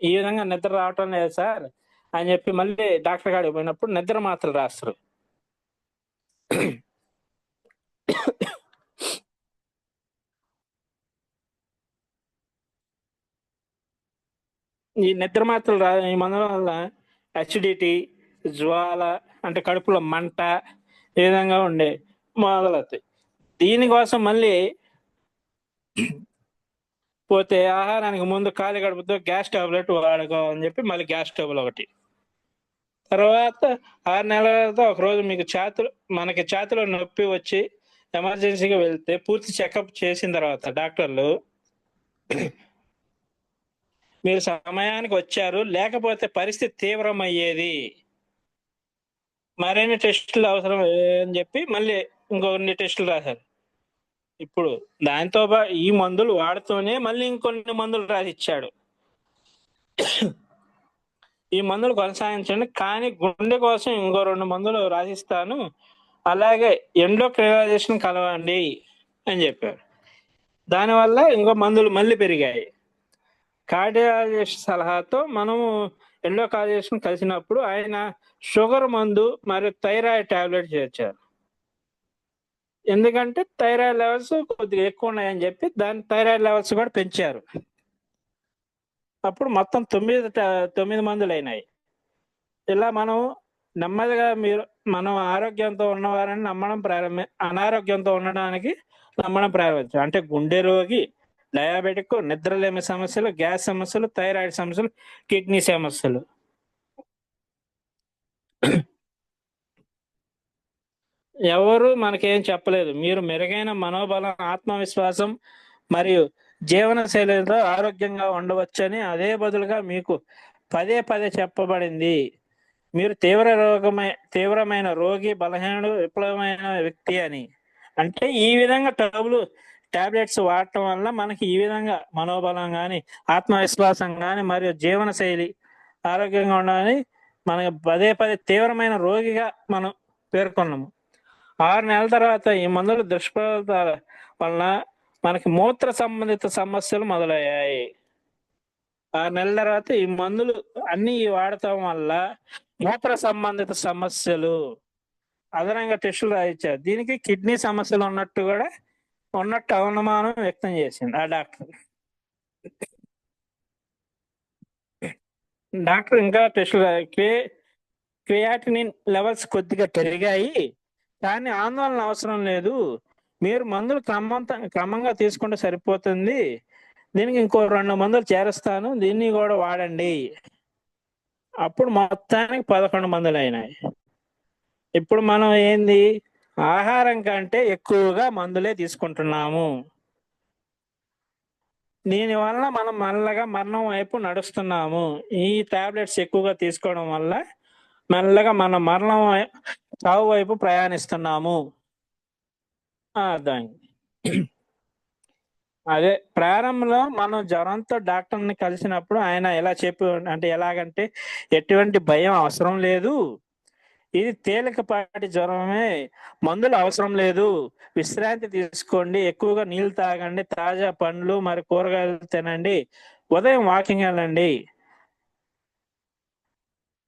ఈ విధంగా నిద్ర రావటం లేదు సార్ అని చెప్పి మళ్ళీ డాక్టర్ కాడికి పోయినప్పుడు నిద్ర మాత్రలు రాస్తారు. ఈ నిద్ర మాత్రలు ఈ మందుల వల్ల అసిడిటీ, జ్వాల అంటే కడుపులో మంట ఈ విధంగా ఉండే మొదలవుతాయి. దీనికోసం మళ్ళీ పోతే ఆహారానికి ముందు ఖాళీ కడుపుతో గ్యాస్ టాబ్లెట్ వాడుకోవాలని చెప్పి మళ్ళీ గ్యాస్ ట్రబుల్ ఒకటి. తర్వాత 6 నెలల తర్వాత ఒకరోజు మీకు మనకి ఛాతిలో నొప్పి వచ్చి ఎమర్జెన్సీగా వెళ్తే పూర్తి చెకప్ చేసిన తర్వాత డాక్టర్లు మీరు సమయానికి వచ్చారు, లేకపోతే పరిస్థితి తీవ్రమయ్యేది, మరిన్ని టెస్టులు అవసరం అని చెప్పి మళ్ళీ ఇంకొన్ని టెస్టులు రాశారు. ఇప్పుడు దాంతో ఈ మందులు వాడుతూనే మళ్ళీ ఇంకొన్ని మందులు రాసిచ్చాడు. ఈ మందులు కొనసాగించండి, కానీ గుండె కోసం ఇంకో 2 మందులు రాసిస్తాను, అలాగే ఎండోక్రైనలైజేషన్ కలవండి అని చెప్పారు. దానివల్ల ఇంకో మందులు మళ్ళీ పెరిగాయి. కార్డియాలజిస్ట్ సలహాతో మనము ఎండోక్రైనలైజేషన్ కలిసినప్పుడు ఆయన షుగర్ మందు మరియు థైరాయిడ్ టాబ్లెట్ చేర్చారు. ఎందుకంటే థైరాయిడ్ లెవెల్స్ కొద్దిగా ఎక్కువ ఉన్నాయని చెప్పి దాని థైరాయిడ్ లెవెల్స్ కూడా పెంచారు. అప్పుడు మొత్తం 9 మందులు అయినాయి. ఇలా మనం నెమ్మదిగా మనం ఆరోగ్యంతో ఉన్నవారని అనారోగ్యంతో ఉండడానికి నమ్మడం ప్రారంభించాం. అంటే గుండె రోగి, డయాబెటిక్, నిద్రలేమి సమస్యలు, గ్యాస్ సమస్యలు, థైరాయిడ్ సమస్యలు, కిడ్నీ సమస్యలు. ఎవరు మనకేం చెప్పలేదు. మీరు మెరుగైన మనోబలం, ఆత్మవిశ్వాసం మరియు జీవన శైలితో ఆరోగ్యంగా ఉండవచ్చని అదే బదులుగా మీకు పదే చెప్పబడింది. మీరు తీవ్రమైన రోగి, బలహీనుడు, విప్లవమైన వ్యక్తి అని. అంటే ఈ విధంగా టాబ్లెట్స్ వాడటం వల్ల మనకి ఈ విధంగా మనోబలం కానీ, ఆత్మవిశ్వాసం కానీ మరియు జీవన శైలి ఆరోగ్యంగా ఉండాలని మనకి పదే తీవ్రమైన రోగిగా మనం పేర్కొన్నాము. 6 నెలల తర్వాత ఈ మందుల దుష్ప్రభావాల వలన మనకి మూత్ర సంబంధిత సమస్యలు మొదలయ్యాయి. 6 నెలల తర్వాత ఈ మందులు అన్ని వాడటం వల్ల మూత్ర సంబంధిత సమస్యలు, అదనంగా టెస్టులు రాయించారు. దీనికి కిడ్నీ సమస్యలు ఉన్నట్టు అనుమానం వ్యక్తం చేసింది ఆ డాక్టర్. ఇంకా టెస్టులు క్రియాటినిన్ లెవెల్స్ కొద్దిగా పెరిగాయి, కానీ ఆందోళన అవసరం లేదు, మీరు మందులు క్రమంగా తీసుకుంటే సరిపోతుంది, దీనికి ఇంకో 2 మందులు చేరుస్తాను, దీన్ని కూడా వాడండి. అప్పుడు మొత్తానికి 11 మందులు అయినాయి. ఇప్పుడు మనం ఆహారం కంటే ఎక్కువగా మందులే తీసుకుంటున్నాము. దీనివల్ల మనం మెల్లగా మరణం వైపు నడుస్తున్నాము. ఈ టాబ్లెట్స్ ఎక్కువగా తీసుకోవడం వల్ల మెల్లగా మనం చావు వైపు ప్రయాణిస్తున్నాము. అర్థమైంది. అదే ప్రారంభంలో మనం జ్వరంతో డాక్టర్ని కలిసినప్పుడు ఆయన ఎలా ఎలాగంటే ఎటువంటి భయం అవసరం లేదు, ఇది తేలికపాటి జ్వరమే, మందులు అవసరం లేదు, విశ్రాంతి తీసుకోండి, ఎక్కువగా నీళ్లు తాగండి, తాజా పండ్లు మరి కూరగాయలు తినండి, ఉదయం వాకింగ్ వెళ్ళండి,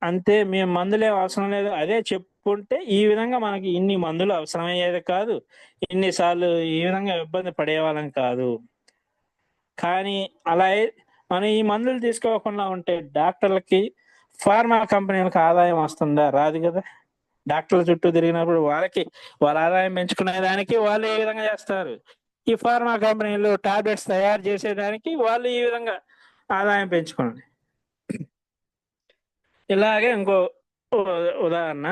అంతే, మేము మందులే అవసరం లేదు అదే చెప్పుకుంటే ఈ విధంగా మనకి ఇన్ని మందులు అవసరమయ్యేది కాదు, ఇన్నిసార్లు ఈ విధంగా ఇబ్బంది పడేవాళ్ళం కాదు. కానీ అలా మనం ఈ మందులు తీసుకోకుండా ఉంటే డాక్టర్లకి, ఫార్మా కంపెనీలకు ఆదాయం వస్తుందా? రాదు కదా. డాక్టర్ల చుట్టూ తిరిగినప్పుడు వాళ్ళ ఆదాయం పెంచుకునే దానికి వాళ్ళు ఏ విధంగా చేస్తారు, ఈ ఫార్మా కంపెనీలు టాబ్లెట్స్ తయారు చేసేదానికి వాళ్ళు ఈ విధంగా ఆదాయం పెంచుకోండి. ఇలాగే ఇంకో ఉదాహరణ.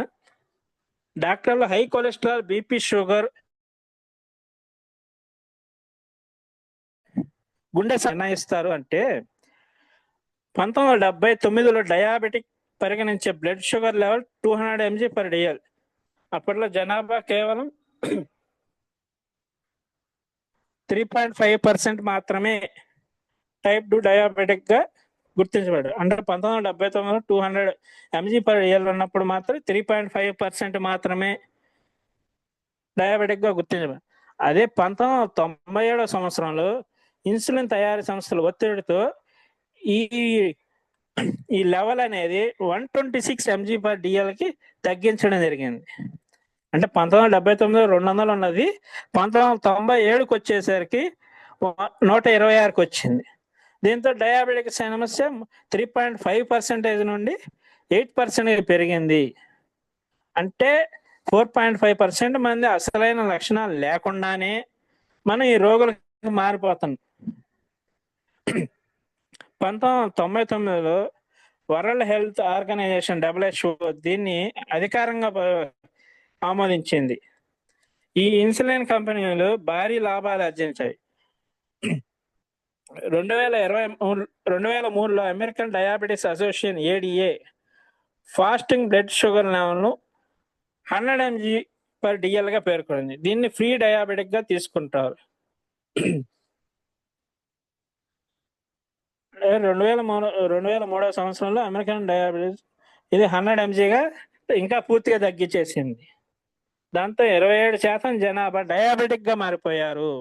డాక్టర్లు హై కొలెస్ట్రాల్, బీపీ, షుగర్, గుండె నిర్ణయిస్తారు అంటే 1979లో డయాబెటిక్ పరిగణించే బ్లడ్ షుగర్ లెవెల్ 200 mg/dl. అప్పట్లో జనాభా కేవలం 3.5% మాత్రమే టైప్ 2 డయాబెటిక్ గా గుర్తించబడ్డారు. అంటే 1979లో 200 mg/dl ఉన్నప్పుడు మాత్రం 3.5% మాత్రమే డయాబెటిక్ గా గుర్తించబడింది. అదే 1997 సంవత్సరంలో ఇన్సులిన్ తయారీ సంస్థల ఒత్తిడితో ఈ ఈ లెవెల్ అనేది 126 mg/dl కి తగ్గించడం జరిగింది. అంటే 1979లో 200 ఉన్నది 1997కి వచ్చేసరికి 126కి వచ్చింది. దీంతో డయాబెటిక్ సమస్య 3.5% నుండి 8% పెరిగింది. అంటే 4.5% మంది అసలైన లక్షణాలు లేకుండానే మనం ఈ రోగులకు మారిపోతున్నాం. 1999లో వరల్డ్ హెల్త్ ఆర్గనైజేషన్ WHO దీన్ని అధికారంగా ఆమోదించింది. ఈ ఇన్సులిన్ కంపెనీలు భారీ లాభాలు ఆర్జించాయి. 2003లో American diabetes association ADA fasting blood sugar లెవెల్ను 100 mg/dl గా పేర్కొంది. దీన్ని ఫ్రీ డయాబెటిక్ గా తీసుకుంటారు. 2003 సంవత్సరంలో అమెరికన్ డయాబెటిస్ ఇది 100 mg ఇంకా పూర్తిగా తగ్గించేసింది. దాంతో 27% జనాభా డయాబెటిక్ గా మారిపోయారు.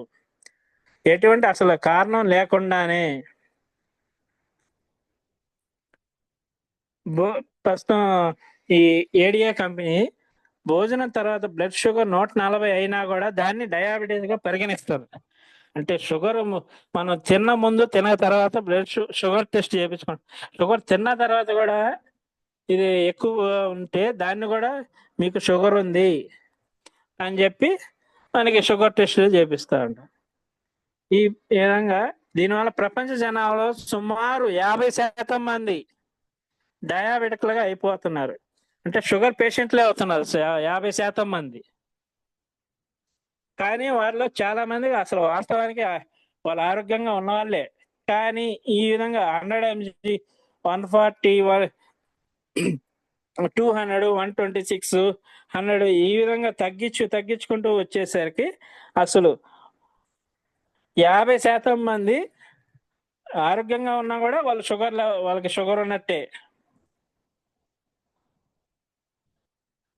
ఎటువంటి అసలు కారణం లేకుండానే. ప్రస్తుతం ఈ ADA కంపెనీ భోజనం తర్వాత బ్లడ్ షుగర్ 140 అయినా కూడా దాన్ని డయాబెటీస్ గా పరిగణిస్తారు. అంటే షుగర్ మనం తిన్న ముందు తిన్న తర్వాత బ్లడ్ షుగర్ టెస్ట్ చేయించుకోండి. షుగర్ తిన్న తర్వాత కూడా ఇది ఎక్కువ ఉంటే దాన్ని కూడా మీకు షుగర్ ఉంది అని చెప్పి మనకి షుగర్ టెస్ట్ చేపిస్తారు. ఈ విధంగా దీనివల్ల ప్రపంచ జనాభాలో సుమారు 50% మంది డయాబెటిక్లుగా అయిపోతున్నారు. అంటే షుగర్ పేషెంట్లే అవుతున్నారు 50% మంది. కానీ వాళ్ళలో చాలా మంది అసలు వాస్తవానికి వాళ్ళ ఆరోగ్యంగా ఉన్న వాళ్ళే. కానీ ఈ విధంగా 100 mg, 140, 200, 126, 100 ఈ విధంగా తగ్గించుకుంటూ వచ్చేసరికి అసలు 50% మంది ఆరోగ్యంగా ఉన్నా కూడా వాళ్ళకి షుగర్ ఉన్నట్టే.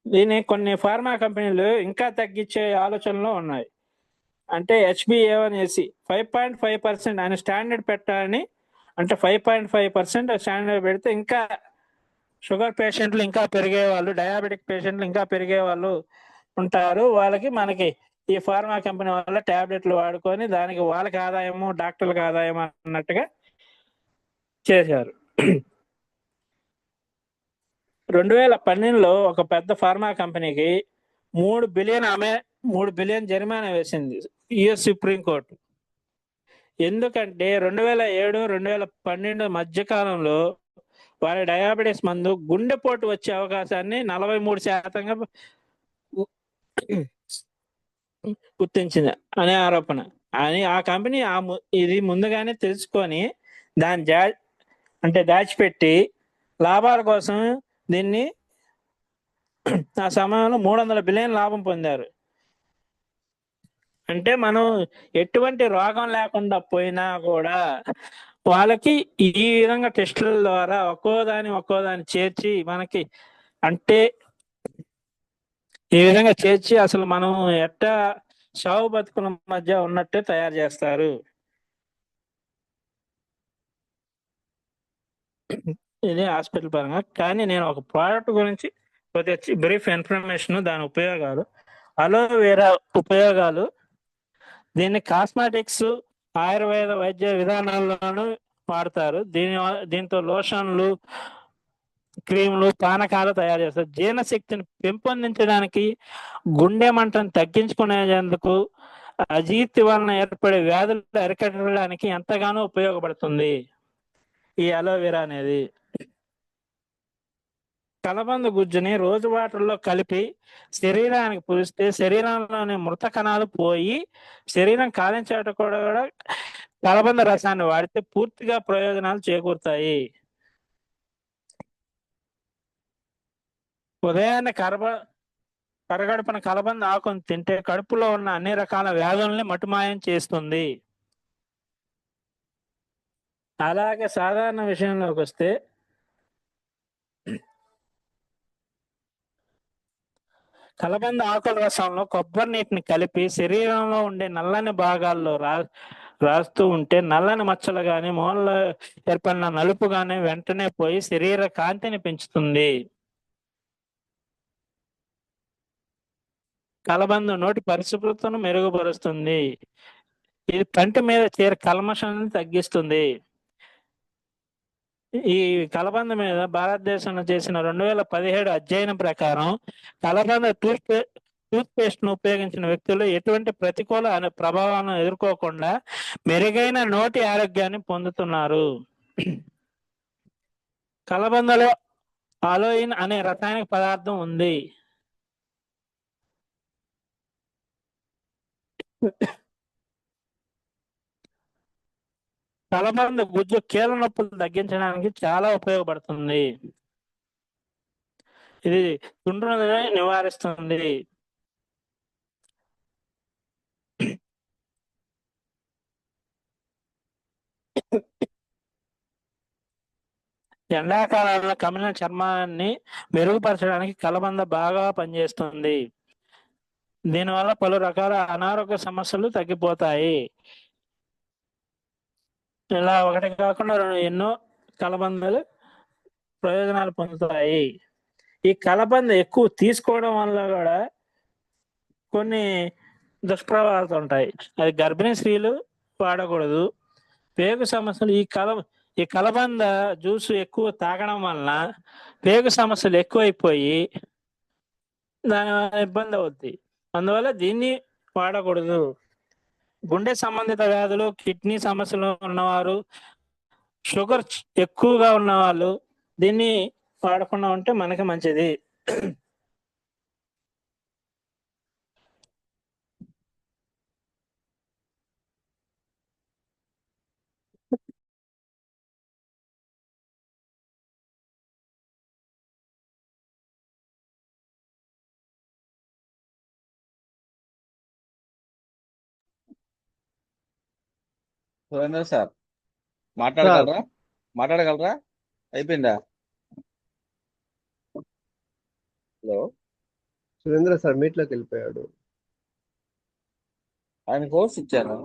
దీన్ని కొన్ని ఫార్మా కంపెనీలు ఇంకా తగ్గించే ఆలోచనలో ఉన్నాయి. అంటే HbA1c 5.5% అని స్టాండర్డ్ పెట్టాలని. అంటే 5.5% స్టాండర్డ్ పెడితే ఇంకా షుగర్ పేషెంట్లు ఇంకా పెరిగే వాళ్ళు, డయాబెటిక్ పేషెంట్లు ఇంకా పెరిగే వాళ్ళు ఉంటారు. వాళ్ళకి మనకి ఈ ఫార్మా కంపెనీ వల్ల టాబ్లెట్లు వాడుకొని దానికి వాళ్ళకి ఆదాయము, డాక్టర్లకు ఆదాయం అన్నట్టుగా చేశారు. 2012లో ఒక పెద్ద ఫార్మా కంపెనీకి 3 బిలియన్ జరిమానా వేసింది US సుప్రీంకోర్టు. ఎందుకంటే 2007, 2012 మధ్య కాలంలో వారి డయాబెటీస్ మందు గుండెపోటు వచ్చే అవకాశాన్ని 43%గా గుర్తించింది అనే ఆరోపణ. అని ఆ కంపెనీ ఇది ముందుగానే తెలుసుకొని దాన్ని దాచిపెట్టి లాభాల కోసం దీన్ని ఆ సమయంలో 300 బిలియన్ లాభం పొందారు. అంటే మనం ఎటువంటి రోగం లేకుండా పోయినా కూడా వాళ్ళకి ఈ విధంగా టెస్టుల ద్వారా ఒక్కోదాన్ని చేర్చి మనకి అంటే ఈ విధంగా చేర్చి అసలు మనం ఎట్టా సావు బతుకుల మధ్య ఉన్నట్టే తయారు చేస్తారు. ఇది హాస్పిటల్ పరంగా. కానీ నేను ఒక ప్రోడక్ట్ గురించి కొద్దిగా బ్రీఫ్ ఇన్ఫర్మేషన్, దాని ఉపయోగాలు. అలోవెరా ఉపయోగాలు. దీన్ని కాస్మెటిక్స్, ఆయుర్వేద వైద్య విధానాల్లోనూ వాడతారు. దీంతో లోషన్లు, క్రీములు, పానకాలు తయారు చేస్తారు. జీర్ణశక్తిని పెంపొందించడానికి, గుండె మంటను తగ్గించుకునేందుకు, అజీర్తి వలన ఏర్పడే వ్యాధులు అరికట్టడానికి ఎంతగానో ఉపయోగపడుతుంది ఈ అలోవెరా అనేది. కలబంద గుజ్జుని రోజు వాటర్లో కలిపి శరీరానికి పూస్తే శరీరంలోని మృత కణాలు పోయి శరీరం కాలించేట కూడా కలబంద రసాన్ని వాడితే పూర్తిగా ప్రయోజనాలు చేకూరుతాయి. ఉదయాన్నే కరగడుపున కలబంద ఆకును తింటే కడుపులో ఉన్న అన్ని రకాల వ్యాధుల్ని మటుమాయం చేస్తుంది. అలాగే సాధారణ విషయంలోకి వస్తే కలబంద ఆకుల రసంలో కొబ్బరి నీటిని కలిపి శరీరంలో ఉండే నల్లని భాగాల్లో రాస్తూ ఉంటే నల్లని మచ్చలు గాని మూలలో ఏర్పడిన నలుపు గాని వెంటనే పోయి శరీర కాంతిని పెంచుతుంది. కలబంద నోటి పరిశుభ్రతను మెరుగుపరుస్తుంది. ఇది పంటి మీద చేరే కల్మషాన్ని తగ్గిస్తుంది. ఈ కలబంద మీద భారతదేశంలో చేసిన 2017 అధ్యయనం ప్రకారం కలబంద టూత్ పేస్ట్ ను ఉపయోగించిన వ్యక్తులు ఎటువంటి ప్రతికూల ప్రభావాలను ఎదుర్కోకుండా మెరుగైన నోటి ఆరోగ్యాన్ని పొందుతున్నారు. కలబందలో అలోయిన్ అనే రసాయనిక పదార్థం ఉంది. కలబంద గుజ్జు కీళ్ళ నొప్పులు తగ్గించడానికి చాలా ఉపయోగపడుతుంది. ఇది తుండ్రుని నివారిస్తుంది. ఎండాకాలంలో కమిలిన చర్మాన్ని మెరుగుపరచడానికి కలబంద బాగా పనిచేస్తుంది. దీనివల్ల పలు రకాల అనారోగ్య సమస్యలు తగ్గిపోతాయి. ఇలా ఒకటి కాకుండా ఎన్నో కలబందలు ప్రయోజనాలు పొందుతాయి. ఈ కలబంద ఎక్కువ తీసుకోవడం వల్ల కూడా కొన్ని దుష్ప్రభావాలు ఉంటాయి. అది గర్భిణీ స్త్రీలు వాడకూడదు. పేగు సమస్యలు ఈ కలబంద జ్యూస్ ఎక్కువ తాగడం వలన పేగు సమస్యలు ఎక్కువైపోయి దాని ఇబ్బంది అవుద్ది. అందువల్ల దీన్ని వాడకూడదు. గుండె సంబంధిత వ్యాధులు, కిడ్నీ సమస్యలు ఉన్నవారు, షుగర్ ఎక్కువగా ఉన్నవాళ్ళు దీన్ని వాడకుండా ఉంటే మనకి మంచిది. సురేంద్ర సార్ సార్ మాట్లాడగలరా? అయిపోయిందా? హలో, సురేంద్ర సార్ మీట్లోకి వెళ్ళిపోయాడు. ఆయన కోర్స్ ఇచ్చాను.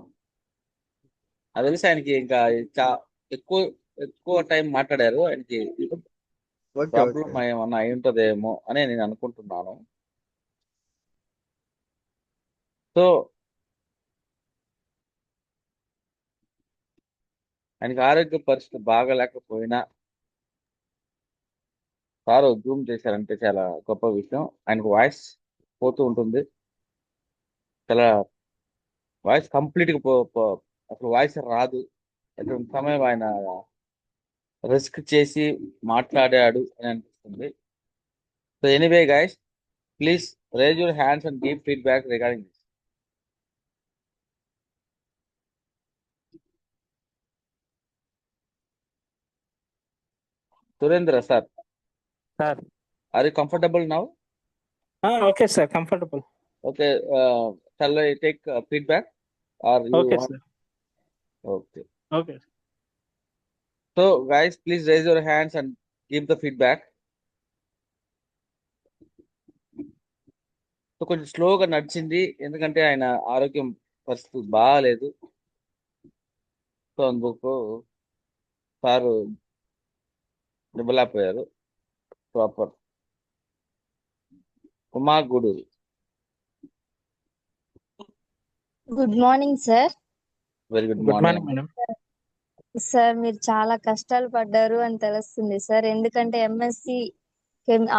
అది తెలిసి ఆయనకి ఇంకా ఎక్కువ ఎక్కువ టైం మాట్లాడారు. ఆయనకి ఓకే ప్రాబ్లం ఓకే ఏమన్నా అయి ఉంటుందేమో అని నేను అనుకుంటున్నాను. సో ఆయనకి ఆరోగ్య పరిస్థితి బాగలేకపోయినా సార్ జూమ్ చేశారంటే చాలా గొప్ప విషయం. ఆయనకు వాయిస్ పోతూ ఉంటుంది. చాలా వాయిస్ కంప్లీట్గా అసలు వాయిస్ రాదు. అటువంటి సమయం ఆయన రిస్క్ చేసి మాట్లాడాడు అని అనిపిస్తుంది. So anyway guys, please raise your hands and give feedback regarding this. Surendra sir, sir are you comfortable now? Okay sir, comfortable. Okay, shall I take feedback or you okay want? Sir. Okay. Okay. So guys, please raise your hands and give the feedback. So కొంచెం స్లోగా నడిచింది, ఎందుకంటే ఆయన ఆరోగ్యం పరిస్థితి బాగాలేదు. So అందుకు sir నిబలేకపోయారు. Proper Uma Gudur. Good morning sir. Very good good morning. Morning madam. Sir మీరు చాలా కష్టాలు పడ్డారు అని తెలుస్తుంది సార్. ఎందుకంటే ఎంఎస్సి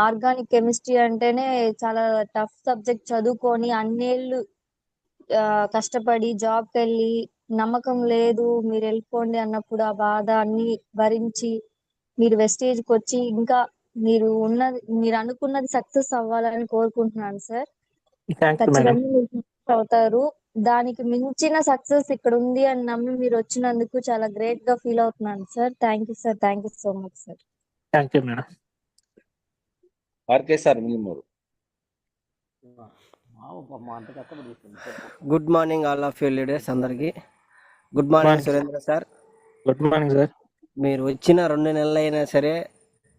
ఆర్గానిక్ కెమిస్ట్రీ అంటేనే చాలా టఫ్ సబ్జెక్ట్. చదువుకొని అన్నేళ్ళు కష్టపడి జాబ్కి వెళ్ళి నమ్మకం లేదు మీరు వెళ్ళిపోండి అన్నప్పుడు ఆ బాధ అన్ని భరించి మీరు వెస్టేజ్కి వచ్చి ఇంకా మీరు అనుకున్నది సక్సెస్ అవ్వాలని కోరుకుంటున్నాను సార్. Thank you madam. ఖచ్చితంగా మీరు success అవుతారు. దానికి మించిన సక్సెస్ ఇక్కడ ఉంది అని నమ్మి మీరు వచ్చినందుకు చాలా గ్రేట్ గా ఫీల్ అవుతున్నాను sir. Thank you sir. Thank you so much sir. Thank you madam. RK sir మిలిమూరు. Good morning all of you leaders అందరికి. Good morning Surendra sir. Good morning sir. మీరు వచ్చిన 2 నెలలు అయినా సరే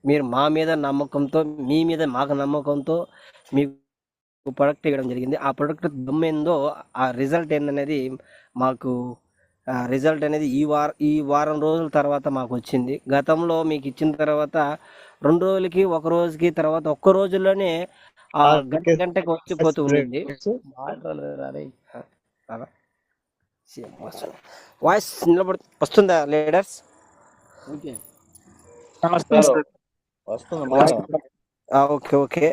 మీరు మా మీద నమ్మకంతో, మీ మీద మాకు నమ్మకంతో మీకు ప్రొడక్ట్ ఇవ్వడం జరిగింది. ఆ ప్రొడక్ట్ దమ్మేందో ఆ రిజల్ట్ ఏందనేది మాకు రిజల్ట్ అనేది ఈ వారం రోజుల తర్వాత మాకు వచ్చింది. గతంలో మీకు ఇచ్చిన తర్వాత 2 రోజులకి, 1 రోజుకి, తర్వాత 1 రోజుల్లోనే ఆ గంటకి వచ్చిపోతూ ఉంది. వాయిస్ వస్తుందా లీడర్స్? నమస్తే సార్. వస్తుంది మేడం. ఓకే.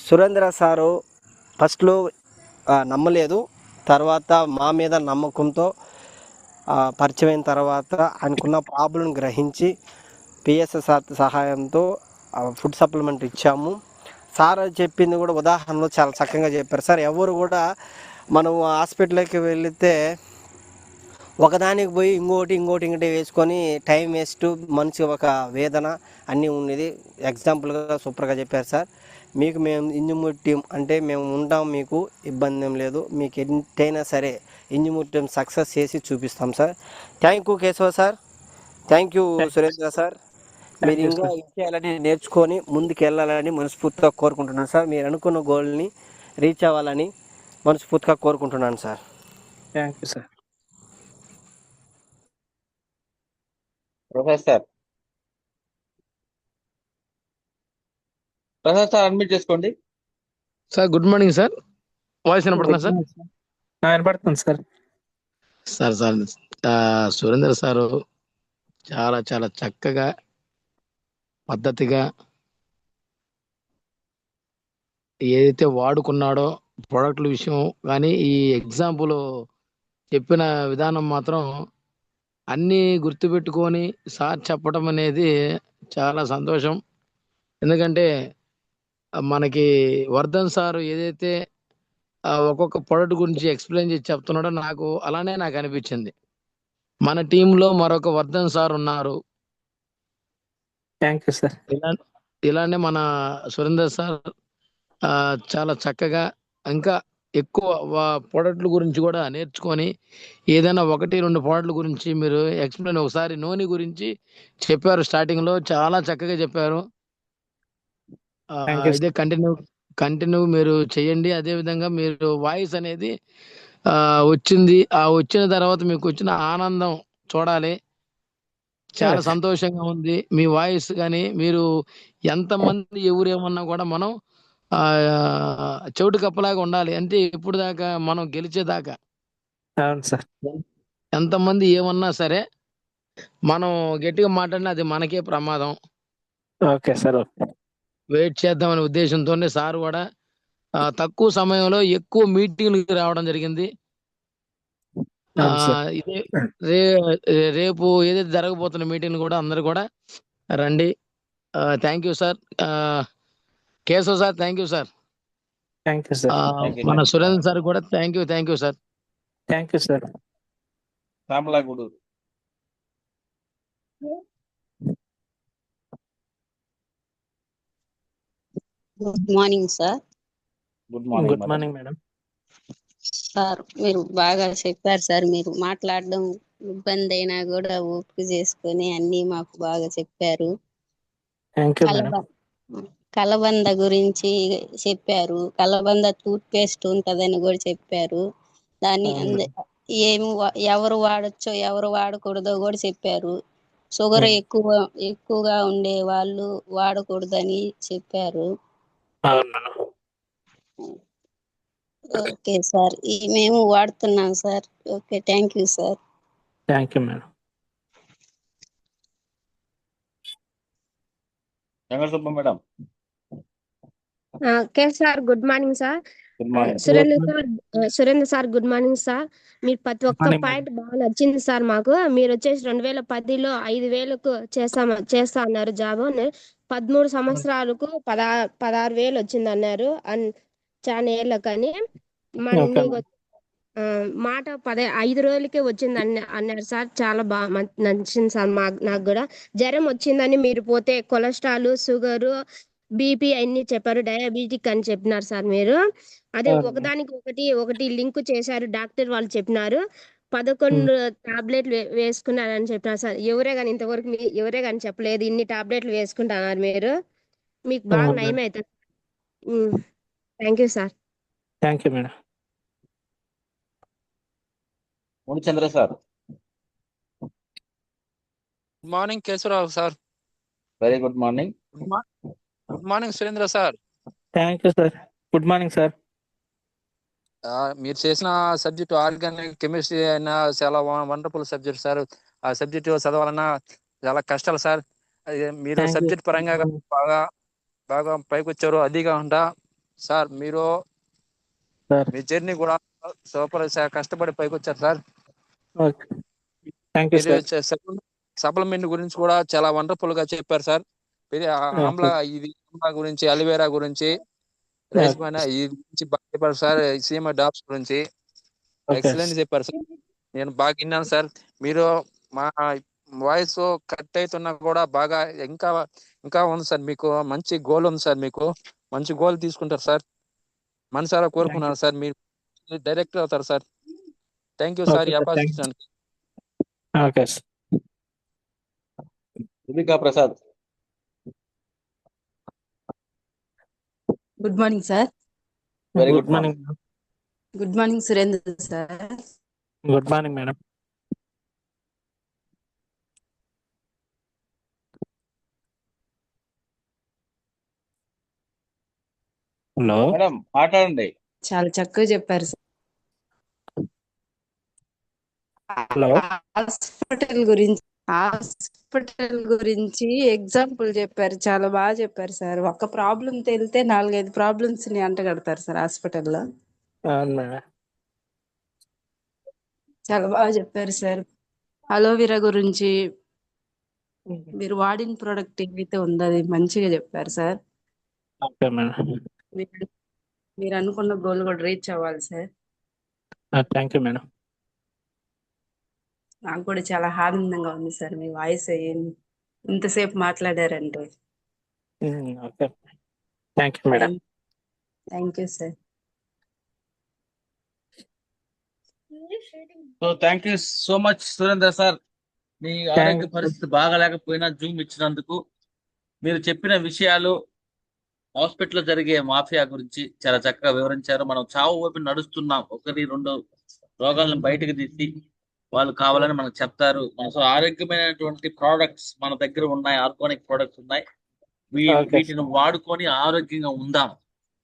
సురేంద్ర సారు ఫస్ట్లో నమ్మలేదు, తర్వాత మా మీద నమ్మకంతో పరిచయం అయిన తర్వాత ఆయనకున్న ప్రాబ్లం గ్రహించి పిఎస్ఎస్ఆర్ సహాయంతో ఫుడ్ సప్లిమెంట్ ఇచ్చాము. సార్ చెప్పింది కూడా ఉదాహరణలో చాలా చక్కగా చెప్పారు సార్. ఎవరు కూడా మనం హాస్పిటల్కి వెళితే ఒకదానికి పోయి ఇంకోటి వేసుకొని టైం వేస్ట్, మనిషి ఒక వేదన అన్నీ ఉన్నది. ఎగ్జాంపుల్గా సూపర్గా చెప్పారు సార్. మీకు మేము ఇంజమూరి టీం అంటే మేము ఉంటాం, మీకు ఇబ్బంది ఏం లేదు. మీకు ఎంతైనా సరే ఇంజమూరి టీం సక్సెస్ చేసి చూపిస్తాం sir. Thank you Keshava sir. Thank you Surendra sir. మీరు ఇంకా ఇచ్చేయాలని, నేర్చుకొని ముందుకు వెళ్ళాలని మనస్ఫూర్తిగా కోరుకుంటున్నాను సార్. మీరు అనుకున్న గోల్ని రీచ్ అవ్వాలని మనస్ఫూర్తిగా కోరుకుంటున్నాను sir. Thank you sir. Prasad sir. Prasad sir admit చేసుకోండి sir. Good morning sir. Voice వినపడుతుందా సార్? వినపడుతుంది సార్. సురేంద్ర సారు చాలా చాలా చక్కగా, పద్ధతిగా ఏదైతే వాడుకున్నాడో ప్రోడక్ట్ల విషయం కానీ, ఈ ఎగ్జాంపుల్ చెప్పిన విధానం మాత్రం అన్నీ గుర్తుపెట్టుకొని సార్ చెప్పడం అనేది చాలా సంతోషం. ఎందుకంటే మనకి వర్ధన్ సార్ ఏదైతే ఒక్కొక్క ప్రోడక్ట్ గురించి ఎక్స్ప్లెయిన్ చేసి చెప్తున్నాడో నాకు అలానే నాకు అనిపించింది. మన టీంలో మరొక వర్ధన్ సార్ ఉన్నారు. Thank you sir. ఇలానే మన సురేందర్ సార్ చాలా చక్కగా ఇంకా ఎక్కువ ప్రోడక్ట్ల గురించి కూడా నేర్చుకొని, ఏదైనా 1-2 ప్రోడక్ట్ల గురించి మీరు ఎక్స్ప్లెయిన్, ఒకసారి నూనె గురించి చెప్పారు స్టార్టింగ్ లో, చాలా చక్కగా చెప్పారు. ఇదే కంటిన్యూ మీరు చేయండి. అదే విధంగా మీరు వాయిస్ అనేది వచ్చింది, వచ్చిన తర్వాత మీకు వచ్చిన ఆనందం చూడాలి. చాలా సంతోషంగా ఉంది మీ వాయిస్. కానీ మీరు ఎంతమంది ఎవరేమన్నా కూడా మనం చెవిటి కప్పలాగా ఉండాలి. అంటే ఇప్పుడు దాకా మనం గెలిచేదాకా అవును సార్. ఎంతమంది ఏమన్నా సరే మనం గట్టిగా మాట్లాడినా అది మనకే ప్రమాదం. Okay sir. ఓకే. వెయిట్ చేద్దామనే ఉద్దేశంతోనే సార్ కూడా తక్కువ సమయంలో ఎక్కువ మీటింగ్లకు రావడం జరిగింది. రేపు ఏదైతే జరగబోతున్న మీటింగ్ కూడా అందరు కూడా రండి. Thank you sir. Keshav sir thank you sir. Thank you sir. మన సురేంద్ర సార్ కూడా thank you sir. Thank you sir. సాంబలాగూడు. Good morning sir. Good good morning madam. Sir మీరు బాగా చెప్పారు సార్. మీరు మాట్లాడడం ఇబ్బంది అయినా కూడా ఓపిక చేసుకొని అన్ని మాకు బాగా చెప్పారు. Thank you madam. కలబంద గురించి చెప్పారు. కలబంద టూత్ పేస్ట్ ఉంటదని కూడా చెప్పారు. దాన్ని ఎవరు వాడచ్చో ఎవరు వాడకూడదో కూడా చెప్పారు. షుగర్ ఎక్కువగా ఉండే వాళ్ళు వాడకూడదని చెప్పారు. Okay sir. మేము వాడుతున్నాం sir. Okay thank you sir. Thank you madam. Madam. Okay sir. Good morning sir. Surendra sir good morning sir. మీరు ప్రతి ఒక్క పాయింట్ బాగా నచ్చింది సార్ మాకు. మీరు వచ్చేసి 2010లో 5,000కు చేస్తా అన్నారు జాబ్. 13 సంవత్సరాలకు 16,000 వచ్చింది అన్నారు చాలా ఏళ్ళకని మరి ఓకే మీకు మాట 5 రోజులకే వచ్చింది అన్నారు సార్. చాలా బాగా నచ్చింది సార్ నాకు కూడా. జ్వరం వచ్చిందని మీరు పోతే కొలెస్ట్రాల్, షుగర్, బీపీ అన్ని చెప్పారు, డయాబెటిక్ అని చెప్పినారు సార్ మీరు. అదే ఒకదానికి ఒకటి లింక్ చేశారు డాక్టర్ వాళ్ళు చెప్పినారు. 11 టాబ్లెట్లు వేసుకున్నారని చెప్పినారు సార్. ఎవరే కానీ ఇంతవరకు ఎవరే కానీ చెప్పలేదు ఇన్ని టాబ్లెట్లు వేసుకుంటున్నారు మీరు. మీకు బాగా నయం అవుతుంది. Thank you sir. Thank you madam. Chandra sir. Good morning Keshavarao sir. Very good morning. Good morning Surendra sir. Thank you sir. Good morning sir. మీరు చేసిన సబ్జెక్ట్ ఆర్గానిక్ కెమిస్ట్రీ అయినా చాలా వండర్ఫుల్ సబ్జెక్ట్ సార్. ఆ సబ్జెక్ట్ చదవాలన్నా చాలా కష్టాలు సార్. మీరు సబ్జెక్ట్ పరంగా బాగా పైకి వచ్చారు. అదిగా ఉంటా సార్ మీరు మీ జర్నీ కూడా సూపర్ కష్టపడి పైకి వచ్చారు సార్. సప్లిమెంట్ గురించి కూడా చాలా వండర్ఫుల్ గా చెప్పారు సార్. ఆమ్లా గురించి, అలివేరా గురించి, రైస్ ఈ గురించి బాగా చెప్పారు సార్. సీమ డాప్స్ గురించి ఎక్సలెంట్ చెప్పారు సార్. నేను బాగా విన్నాను సార్. మీరు మా వాయిస్ కట్ అవుతున్నా కూడా బాగా ఇంకా ఉంది సార్. మీకు మంచి గోల్ ఉంది సార్. మీకు మంచి గోల్ తీసుకుంటారు సార్. మనసారా కోరుకున్నాను సార్. మీరు డైరెక్టర్ అవుతారు sir. Thank you sir. Okay Prasad. Good morning sir. Very good morning. Good morning Surendra sir. Good morning madam. Hello madam మాట్లాడండి. చాలా చక్కగా చెప్పారు సార్. హలో. హాస్పిటల్ గురించి ఎగ్జాంపుల్ చెప్పారు. చాలా బాగా చెప్పారు సార్. ఒక ప్రాబ్లం తెలితే 4-5 ప్రాబ్లమ్స్ ని అంటగడతారు సార్ హాస్పిటల్లో. అవును మేడం. చాలా బాగా చెప్పారు సార్. అలోవెరా గురించి మీరు వాడిన ప్రోడక్ట్ ఏదైతే ఉందో అది మంచిగా చెప్పారు సార్. Okay madam. మీరు అనుకున్న గోల్ కూడా రీచ్ అవ్వాలి సార్. Thank you madam. నాకు కూడా చాలా ఆనందంగా ఉంది సార్. మీ వాయిస్ ఇంతసేపు మాట్లాడారంటే. Okay thank you madam. Thank you sir. Thank you so much Surendra sir. మీ ఆరోగ్య పరిస్థితి బాగా లేకపోయినా జూమ్ ఇచ్చినందుకు, మీరు చెప్పిన విషయాలు హాస్పిటల్లో జరిగే మాఫియా గురించి చాలా చక్కగా వివరించారు. మనం చావు వైపు నడుస్తున్నాం. 1-2 రోగాలను బయటకు తీసి వాళ్ళు కావాలని మనకు చెప్తారు. మన ఆరోగ్యమైనటువంటి ప్రోడక్ట్స్ మన దగ్గర ఉన్నాయి, ఆర్గానిక్ ప్రోడక్ట్స్ ఉన్నాయి. వీటిని వాడుకొని ఆరోగ్యంగా ఉందాం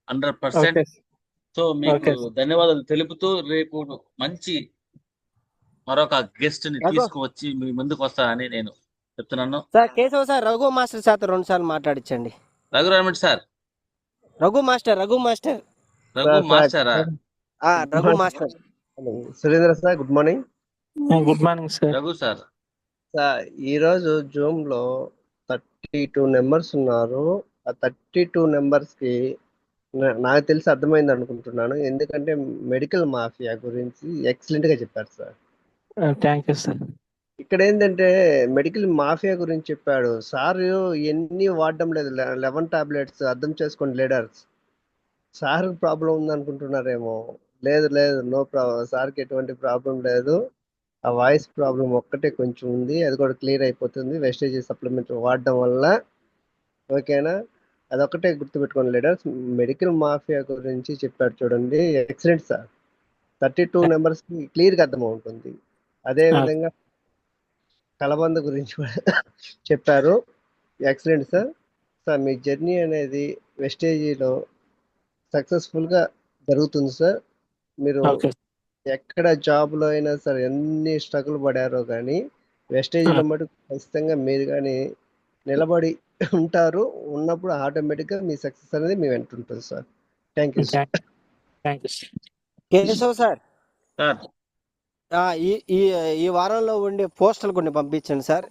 100%. సో మీకు ధన్యవాదాలు తెలుపుతూ రేపు మంచి మరొక గెస్ట్ ని తీసుకువచ్చి మీ ముందుకు వస్తానని నేను చెప్తున్నాను. Sir Keshav sir, Raghu master sir 2 సార్లు మాట్లాడించండి. రఘురామరెడ్డి సార్. రఘు మాస్టర్. రఘు మాస్టరా? Raghu master. Surendra sir good morning. Good morning sir. Raghu sir. Sir ఈరోజు జూమ్ లో 32 నెంబర్స్ ఉన్నారు. ఆ 32 నెంబర్స్ కి నాకు తెలిసి అర్థమైంది అనుకుంటున్నాను. ఎందుకంటే మెడికల్ మాఫియా గురించి ఎక్సలెంట్ గా చెప్పారు సార్. Thank you sir. ఇక్కడ ఏంటంటే మెడికల్ మాఫియా గురించి చెప్పాడు సార్. ఎన్ని వాడడం లేదు, 11 టాబ్లెట్స్. అర్థం చేసుకోండి లీడర్స్. సార్ ప్రాబ్లం ఉంది అనుకుంటున్నారేమో. లేదు నో ప్రాబ్లం. సార్కి ఎటువంటి ప్రాబ్లం లేదు. ఆ వాయిస్ ప్రాబ్లం ఒక్కటే కొంచెం ఉంది, అది కూడా క్లియర్ అయిపోతుంది వెస్టేజ్ సప్లిమెంట్ వాడడం వల్ల. ఓకేనా? అదొక్కటే గుర్తుపెట్టుకోండి లీడర్స్. మెడికల్ మాఫియా గురించి చెప్పాడు చూడండి, ఎక్సలెంట్ సార్. 32 నెంబర్స్ క్లియర్గా అర్థం ఉంటుంది. అదే విధంగా కలబంద గురించి కూడా చెప్పారు. Excellent sir. సార్ మీ జర్నీ అనేది వెస్టేజీలో సక్సెస్ఫుల్గా జరుగుతుంది సార్. మీరు ఎక్కడ జాబ్లో అయినా సరే ఎన్ని స్ట్రగుల్ పడారో కానీ వెస్టేజీలో మటుకు ఖచ్చితంగా మీరు కానీ నిలబడి ఉంటారు. ఉన్నప్పుడు ఆటోమేటిక్గా మీ సక్సెస్ అనేది మీ వెంట ఉంటుంది sir. Thank you sir. Keshav sir, ఈ వారంలో ఉండే పోస్టర్లు కొన్ని పంపించండి సార్.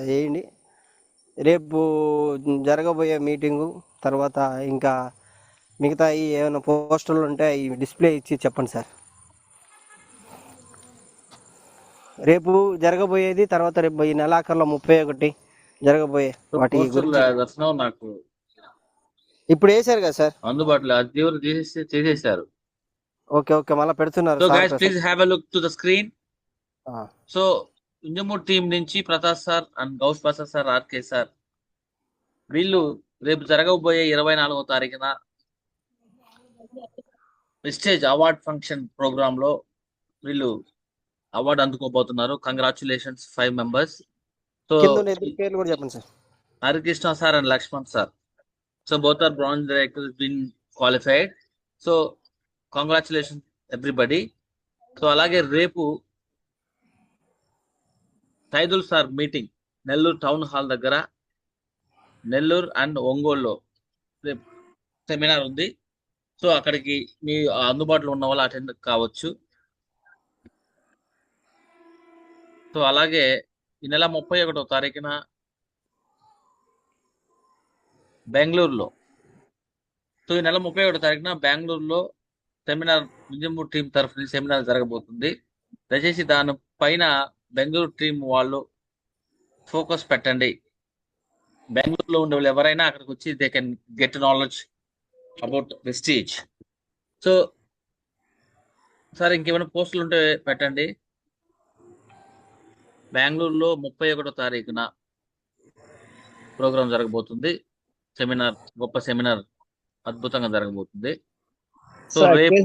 వేయండి. రేపు జరగబోయే మీటింగు తర్వాత ఇంకా మిగతా ఏమైనా పోస్టర్లు ఉంటే ఈ డిస్ప్లే ఇచ్చి చెప్పండి సార్. రేపు జరగబోయేది, తర్వాత రేపు ఈ నెలాఖరులో 31 జరగబోయే వాటి గురించి నాకు ఇప్పుడు వేసారు కదా సార్ అందుబాటులో అది ఎవరు చేసేసారు. ఓకే ఓకే మళ్ళీ పెడుతున్నారు so sir guys please have a look to the screen. ఆ, సో ఇంజమూర్ టీం నుంచి Pratap sir and Gous Prasad sir, RK sir, వీళ్ళు రేపు జరగబోయే 24వ తారీఖున ప్రెస్టేజ్ అవార్డ్ ఫంక్షన్ ప్రోగ్రామ్ లో వీళ్ళు అవార్డు అందుకోబోతున్నారు. Congratulations 5 members. సో కింద ఉన్న ఇద్దరు పేర్లు కూడా చెప్పండి sir. Harikrishna sir and Lakshman sir. So both are bronze directors been qualified. So congratulations everybody. So అలాగే రేపు Saidul sir meeting Nellore town hall దగ్గర, నెల్లూరు అండ్ ఒంగోలులో రేపు సెమినార్ ఉంది. సో అక్కడికి మీ అందుబాటులో ఉన్న వాళ్ళు అటెండ్ కావచ్చు. సో అలాగే ఈ నెల 31వ తారీఖున బెంగళూరులో, సో ఈ నెల 31వ తారీఖున బెంగళూరులో సెమినార్ వింజమూర్ టీం తరఫున సెమినార్ జరగబోతుంది. దయచేసి దాని పైన బెంగళూరు టీం వాళ్ళు ఫోకస్ పెట్టండి. బెంగళూరులో ఉండే వాళ్ళు ఎవరైనా అక్కడికి వచ్చి they can get knowledge about prestige. So sir ఇంకేమైనా పోస్టులు ఉంటే పెట్టండి. బెంగళూరులో 31వ తారీఖున ప్రోగ్రాం జరగబోతుంది. సెమినార్, గొప్ప సెమినార్ అద్భుతంగా జరగబోతుంది. సో సార్ రేపు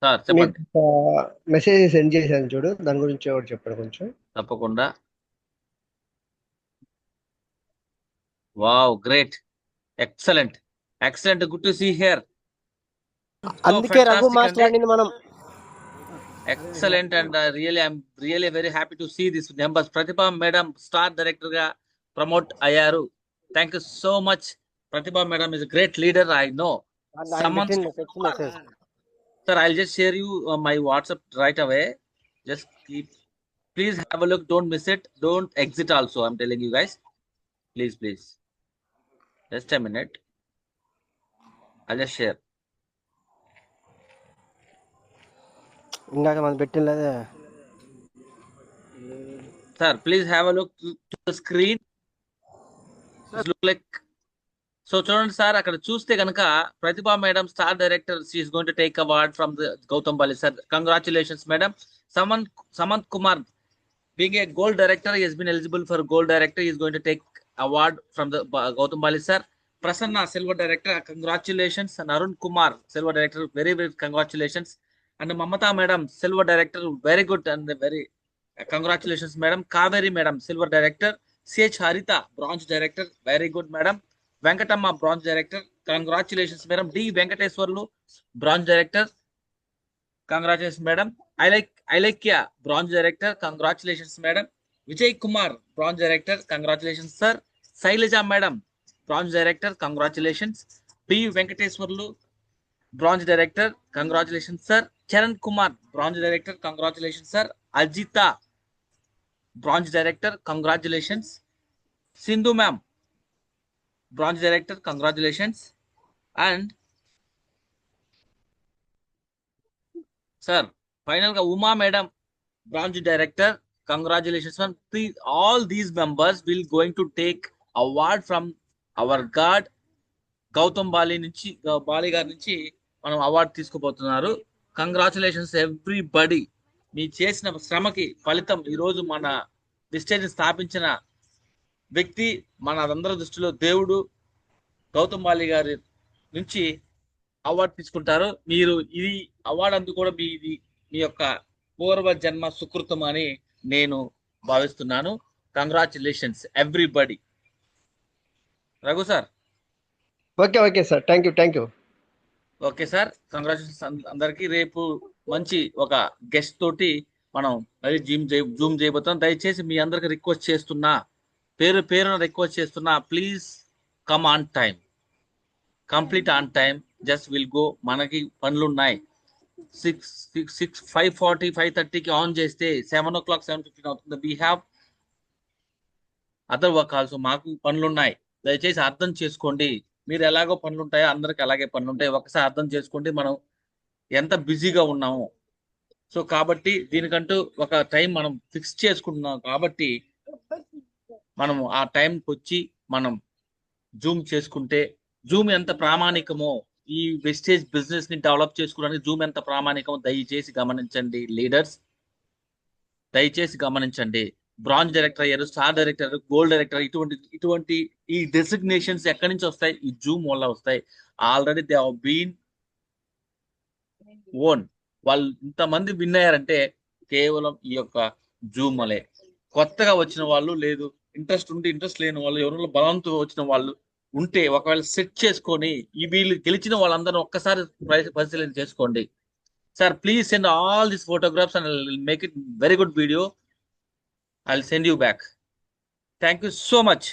సార్ చెప్పండి. మీకు మెసేజ్ సెండ్ చేశాను చూడు, దాని గురించి ఎవరు చెప్పండి కొంచెం. తప్పకుండా. Wow, great, excellent, excellent, good to see here. అందుకే రఘు మాస్టర్ అనింది మనం. Excellent and I'm really very happy to see this numbers. Pratibha madam star director గా ప్రమోట్ అయ్యారు. Thank you so much. Pratibha madam is great leader. I know సమ్మన్. Sir, I'll just share you my WhatsApp right away. Just please have a look. Don't miss it. Don't exit also. I'm telling you guys. Please. Just a minute. I'll just share. ఇందాక మనం పెట్టినదే. Sir, please have a look to the screen. It look like. So చూడండి sir, అక్కడ చూస్తే కనుక Pratibha madam star director, she is going to take award from the Gautam Bali sir. Congratulations madam. Samanth Kumar being a gold director, he has been eligible for gold director. He is going to take award from the Gautam Bali sir. Prasanna, silver director, congratulations. And Arun Kumar, silver director, very congratulations. And Mamata madam, silver director, very good and very congratulations madam. Kaveri madam, silver director. CH Harita, bronze director, very good madam. Venkatama, bronze director, congratulations madam. D Venkateswarlu, bronze director, congratulations madam. I like Kya, bronze director, congratulations madam. Vijay Kumar, bronze director, congratulations sir. Sailaja madam, bronze director, congratulations. B Venkateswarlu, bronze director, congratulations sir. Charan Kumar, bronze director, congratulations sir. Ajita, bronze director, congratulations. Sindhu ma'am, bronze director, congratulations. And sir, final ga Uma madam, bronze director, congratulations. All these members will going to take award from our god Gautam Bali నుంచి, Bali గారి నుంచి మనం award తీసుకోబోతున్నారు. Congratulations everybody. మీ చేసిన శ్రమకి ఫలితం ఈరోజు మన prestige స్థాపించిన వ్యక్తి, మన అందరి దృష్టిలో దేవుడు, గౌతమ్ బాలి గారి నుంచి అవార్డు తీసుకుంటారు. మీరు ఇది అవార్డు అందుకోవడం మీ యొక్క పూర్వ జన్మ సుకృతం అని నేను భావిస్తున్నాను. Congratulations everybody. Raghu sir. Okay sir, thank you. Okay sir, congratulations అందరికి. రేపు మంచి ఒక గెస్ట్ తోటి మనం మళ్ళీ జూమ్ చేయబోతాం. దయచేసి మీ అందరికి రిక్వెస్ట్ చేస్తున్నా, పేరున రిక్వెస్ట్ చేస్తున్నా, please come on time, complete on time. Just will go. మనకి పనులు ఉన్నాయి. 5:40, 5:30కి ఆన్ చేస్తే 7 o'clock 7:15 అవుతుంది. We have other work also, మాకు పనులున్నాయి, దయచేసి అర్థం చేసుకోండి. మీరు ఎలాగో పనులు ఉంటాయో అందరికి అలాగే పనులు ఉంటాయి, ఒకసారి అర్థం చేసుకోండి మనం ఎంత బిజీగా ఉన్నాము. సో కాబట్టి దీనికంటూ ఒక టైం మనం ఫిక్స్ చేసుకుంటున్నాం కాబట్టి మనం ఆ టైంకి వచ్చి మనం జూమ్ చేసుకుంటే, జూమ్ ఎంత ప్రామాణికమో, ఈ వెస్టేజ్ బిజినెస్ ని డెవలప్ చేసుకోవడానికి జూమ్ ఎంత ప్రామాణికమో దయచేసి గమనించండి లీడర్స్, దయచేసి గమనించండి. బ్రాంజ్ డైరెక్టర్ అయ్యారు, స్టార్ డైరెక్టర్, గోల్డ్ డైరెక్టర్, ఇటువంటి ఈ డెసిగ్నేషన్స్ ఎక్కడి నుంచి వస్తాయి? ఈ జూమ్ వల్ల వస్తాయి. Already they have been own. వాళ్ళు ఇంతమంది విన్ అయ్యారంటే కేవలం ఈ యొక్క జూమ్ వలే. కొత్తగా వచ్చిన వాళ్ళు లేదు, ఇంట్రెస్ట్ ఉంటే ఇంట్రెస్ట్ లేని వాళ్ళు, ఎవరిలో బలంతో వచ్చిన వాళ్ళు ఉంటే ఒకవేళ సెట్ చేసుకొని ఈ వీళ్ళు గెలిచిన వాళ్ళందరూ ఒక్కసారి పరిశీలన చేసుకోండి. Sir please send all these photographs and make it very good video. I'll send you back. Thank you so much.